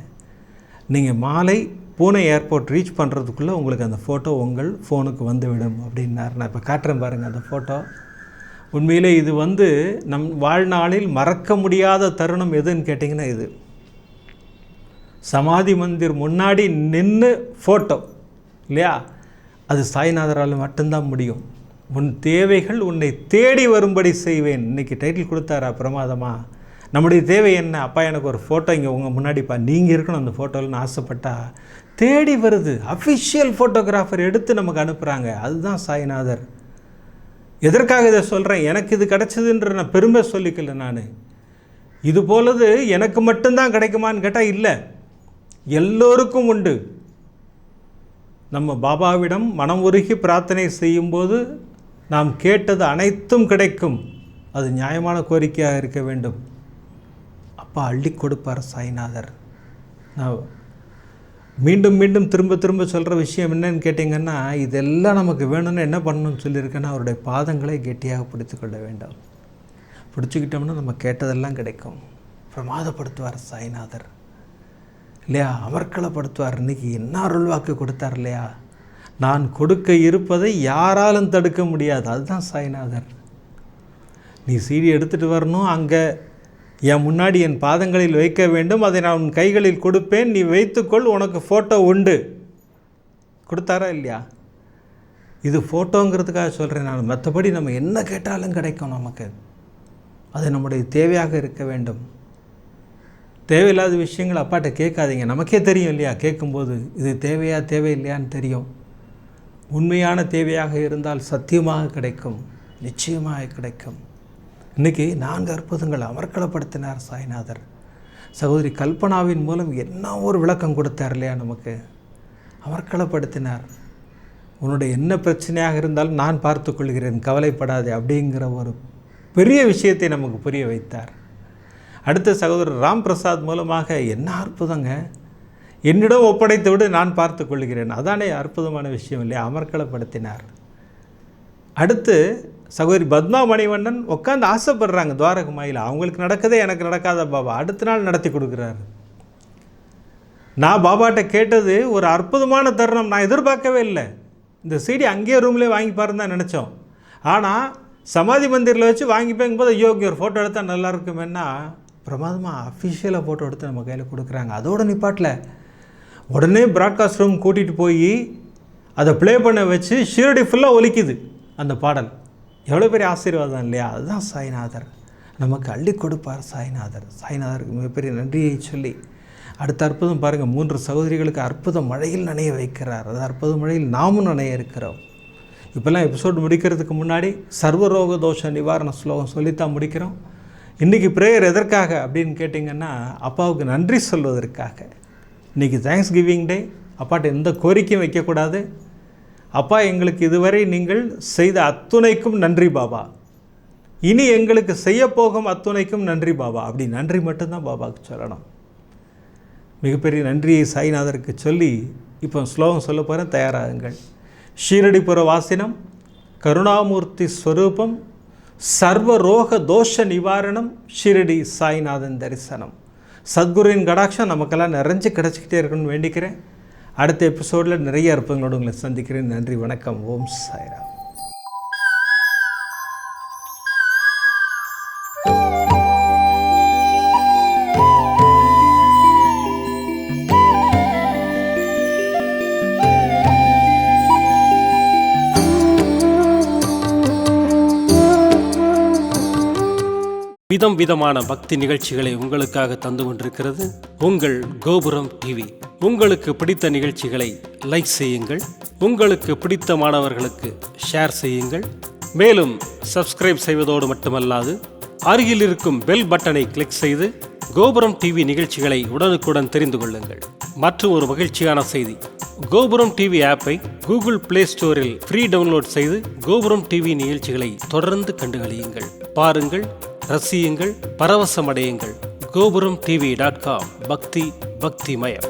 நீங்கள் மாலை பூனே ஏர்போர்ட் ரீச் பண்ணுறதுக்குள்ளே உங்களுக்கு அந்த ஃபோட்டோ உங்கள் ஃபோனுக்கு வந்துவிடும் அப்படின்னார். நான் இப்போ காட்டுறேன் பாருங்கள் அந்த ஃபோட்டோ. உண்மையிலே இது நம் வாழ்நாளில் மறக்க முடியாத தருணம் எதுன்னு கேட்டிங்கன்னா இது சமாதி மந்திர் முன்னாடி நின்று ஃபோட்டோ இல்லையா, அது சாய்நாதரால் மட்டும்தான் முடியும். உன் தேவைகள் உன்னை தேடி வரும்படி செய்வேன். இன்றைக்கி டைட்டில் கொடுத்தாரா பிரமாதமாக. நம்முடைய தேவை என்ன? அப்பா எனக்கு ஒரு ஃபோட்டோ இங்கே உங்கள் முன்னாடிப்பா, நீங்கள் இருக்கணும் அந்த ஃபோட்டோவில்னு ஆசைப்பட்டா தேடி வருது. அஃபிஷியல் ஃபோட்டோகிராஃபர் எடுத்து நமக்கு அனுப்புகிறாங்க. அதுதான் சாய்நாதர். எதற்காக இதை சொல்கிறேன்? எனக்கு இது கிடச்சிதுன்ற நான் பெருமை சொல்லிக்கல. நான் இது போலது எனக்கு மட்டும்தான் கிடைக்குமான்னு கேட்டால் இல்லை, எல்லோருக்கும் உண்டு. நம்ம பாபாவிடம் மனம் உருகி பிரார்த்தனை செய்யும்போது நாம் கேட்டது அனைத்தும் கிடைக்கும். அது நியாயமான கோரிக்கையாக இருக்க வேண்டும். அப்பா அள்ளி கொடுப்பார் சாய்நாதர். நான் மீண்டும் மீண்டும் திரும்ப சொல்கிற விஷயம் என்னன்னு கேட்டிங்கன்னா, இதெல்லாம் நமக்கு வேணும்னு என்ன பண்ணணும்னு சொல்லியிருக்கேன்னா அவருடைய பாதங்களை கெட்டியாக பிடித்து கொள்ள வேண்டும். பிடிச்சிக்கிட்டோம்னா நம்ம கேட்டதெல்லாம் கிடைக்கும். பிரமாதப்படுத்துவார் சாய்நாதர் இல்லையா, அமர்க்களப்படுத்துவார். இன்றைக்கி என்ன அருள்வாக்கு கொடுத்தார் இல்லையா, நான் கொடுக்க இருப்பதை யாராலும் தடுக்க முடியாது. அதுதான் சாய்நாதர். நீ சீடி எடுத்துகிட்டு வரணும், அங்கே என் முன்னாடி என் பாதங்களில் வைக்க வேண்டும், அதை நான் உன் கைகளில் கொடுப்பேன், நீ வைத்துக்கொள், உனக்கு ஃபோட்டோ உண்டு. கொடுத்தாரா இல்லையா? இது ஃபோட்டோங்கிறதுக்காக சொல்கிறேன் நான். மற்றபடி நம்ம என்ன கேட்டாலும் கிடைக்கும் நமக்கு. அது நம்முடைய தேவையாக இருக்க வேண்டும். தேவையில்லாத விஷயங்கள் அப்பாட்ட கேட்காதீங்க. நமக்கே தெரியும் இல்லையா, கேட்கும்போது இது தேவையா தேவையில்லையான்னு தெரியும். உண்மையான தேவையாக இருந்தால் சத்தியமாக கிடைக்கும், நிச்சயமாக கிடைக்கும். இன்றைக்கி 4 அற்புதங்கள் அமர்க்களப்படுத்தினார் சாய்நாதர். சகோதரி கல்பனாவின் மூலம் என்ன ஒரு விளக்கம் கொடுத்தார் இல்லையா நமக்கு. அமர்க்களப்படுத்தினார். உன்னுடைய என்ன பிரச்சனையாக இருந்தாலும் நான் பார்த்து கொள்கிறேன், கவலைப்படாதே அப்படிங்கிற ஒரு பெரிய விஷயத்தை நமக்கு புரிய வைத்தார். அடுத்த சகோதரர் ராம் பிரசாத் மூலமாக என்ன அற்புதங்க, என்னிடம் ஒப்படைத்து விடு, நான் பார்த்து கொள்கிறேன். அதானே அற்புதமான விஷயம் இல்லையா, அமர்க்களப்படுத்தினார். அடுத்து சகோதரி பத்மா மணிவண்ணன் உட்காந்து ஆசைப்படுறாங்க துவாரகமாயில். அவங்களுக்கு நடக்கதே எனக்கு நடக்காத பாபா, அடுத்த நாள் நடத்தி கொடுக்குறாரு. நான் பாபாட்ட கேட்டது ஒரு அற்புதமான தருணம், நான் எதிர்பார்க்கவே இல்லை. இந்த சீடி அங்கேயே ரூம்லேயே வாங்கி பாருன்னு தான் நினச்சோம். ஆனால் சமாதி மந்திரில் வச்சு வாங்கி போகும்போது ஐயோ இங்கே ஒரு ஃபோட்டோ எடுத்தால் நல்லா இருக்குமேன்னா பிரமாதமாக அஃபிஷியலாக ஃபோட்டோ எடுத்து நம்ம கையில் கொடுக்குறாங்க. அதோட நிப்பாட்டில் உடனே ப்ராட்காஸ்ட் ரூம் கூட்டிகிட்டு போய் அதை ப்ளே பண்ண வச்சு ஷீரடி ஃபுல்லாக ஒலிக்குது அந்த பாடல். எவ்வளோ பெரிய ஆசீர்வாதம் இல்லையா. அதுதான் சாய்நாதர் நமக்கு அள்ளி கொடுப்பார். சாய்நாதருக்கு மிகப்பெரிய நன்றியை சொல்லி அடுத்த அற்புதம் பாருங்கள். 3 சகோதரிகளுக்கு அற்புத மழையில் நனைய வைக்கிறார். அது அற்புத மழையில் நாமும் நனைய இருக்கிறோம். இப்போல்லாம் எபிசோடு முடிக்கிறதுக்கு முன்னாடி சர்வரோக தோஷ நிவாரண ஸ்லோகம் சொல்லித்தான் முடிக்கிறோம். இன்றைக்கி ப்ரேயர் எதற்காக அப்படின்னு கேட்டிங்கன்னா, அப்பாவுக்கு நன்றி சொல்வதற்காக. இன்றைக்கி தேங்க்ஸ் கிவிங் டே. அப்பாட்ட எந்த கோரிக்கையும் வைக்கக்கூடாது. அப்பா எங்களுக்கு இதுவரை நீங்கள் செய்த அத்துணைக்கும் நன்றி பாபா, இனி எங்களுக்கு செய்யப்போகும் அத்துணைக்கும் நன்றி பாபா. அப்படி நன்றி மட்டும்தான் பாபாவுக்கு சொல்லணும். மிகப்பெரிய நன்றியை சாய்நாதருக்கு சொல்லி இப்போ ஸ்லோகம் சொல்ல போகிறேன், தயாராகுங்கள். ஷீரடிபுர வாசினம் கருணாமூர்த்தி ஸ்வரூபம் சர்வரோக தோஷ நிவாரணம் ஷீரடி சாய்நாதன் தரிசனம் சத்குருவின் கடாட்சம் நமக்கெல்லாம் நிறைஞ்சு கிடச்சிக்கிட்டே இருக்குன்னு வேண்டிக்கிறேன். அடுத்த எபிசோடில் நிறைய அற்புதங்களோடு உங்களை சந்திக்கிறேன். நன்றி, வணக்கம். ஓம் சாய்ராம். விதம் விதமான பக்தி நிகழ்ச்சிகளை உங்களுக்காக தந்து கொண்டிருக்கிறது உங்கள் கோபுரம் டிவி. உங்களுக்கு பிடித்த நிகழ்ச்சிகளை லைக் செய்யுங்கள், உங்களுக்கு பிடித்த மாணவர்களுக்கு ஷேர் செய்யுங்கள். மேலும் சப்ஸ்கிரைப் செய்வதோடு மட்டுமல்லாது அருகில் இருக்கும் பெல் பட்டனை கிளிக் செய்து கோபுரம் டிவி நிகழ்ச்சிகளை உடனுக்குடன் தெரிந்து கொள்ளுங்கள். மற்றும் ஒரு மகிழ்ச்சியான செய்தி, கோபுரம் டிவி ஆப்பை கூகுள் பிளே ஸ்டோரில் ஃப்ரீ டவுன்லோட் செய்து கோபுரம் டிவி நிகழ்ச்சிகளை தொடர்ந்து கண்டுகளியுங்கள், பாருங்கள், ரசியுங்கள், பரவசமடையுங்கள். gopuramtv.com. பக்தி பக்திமயம்.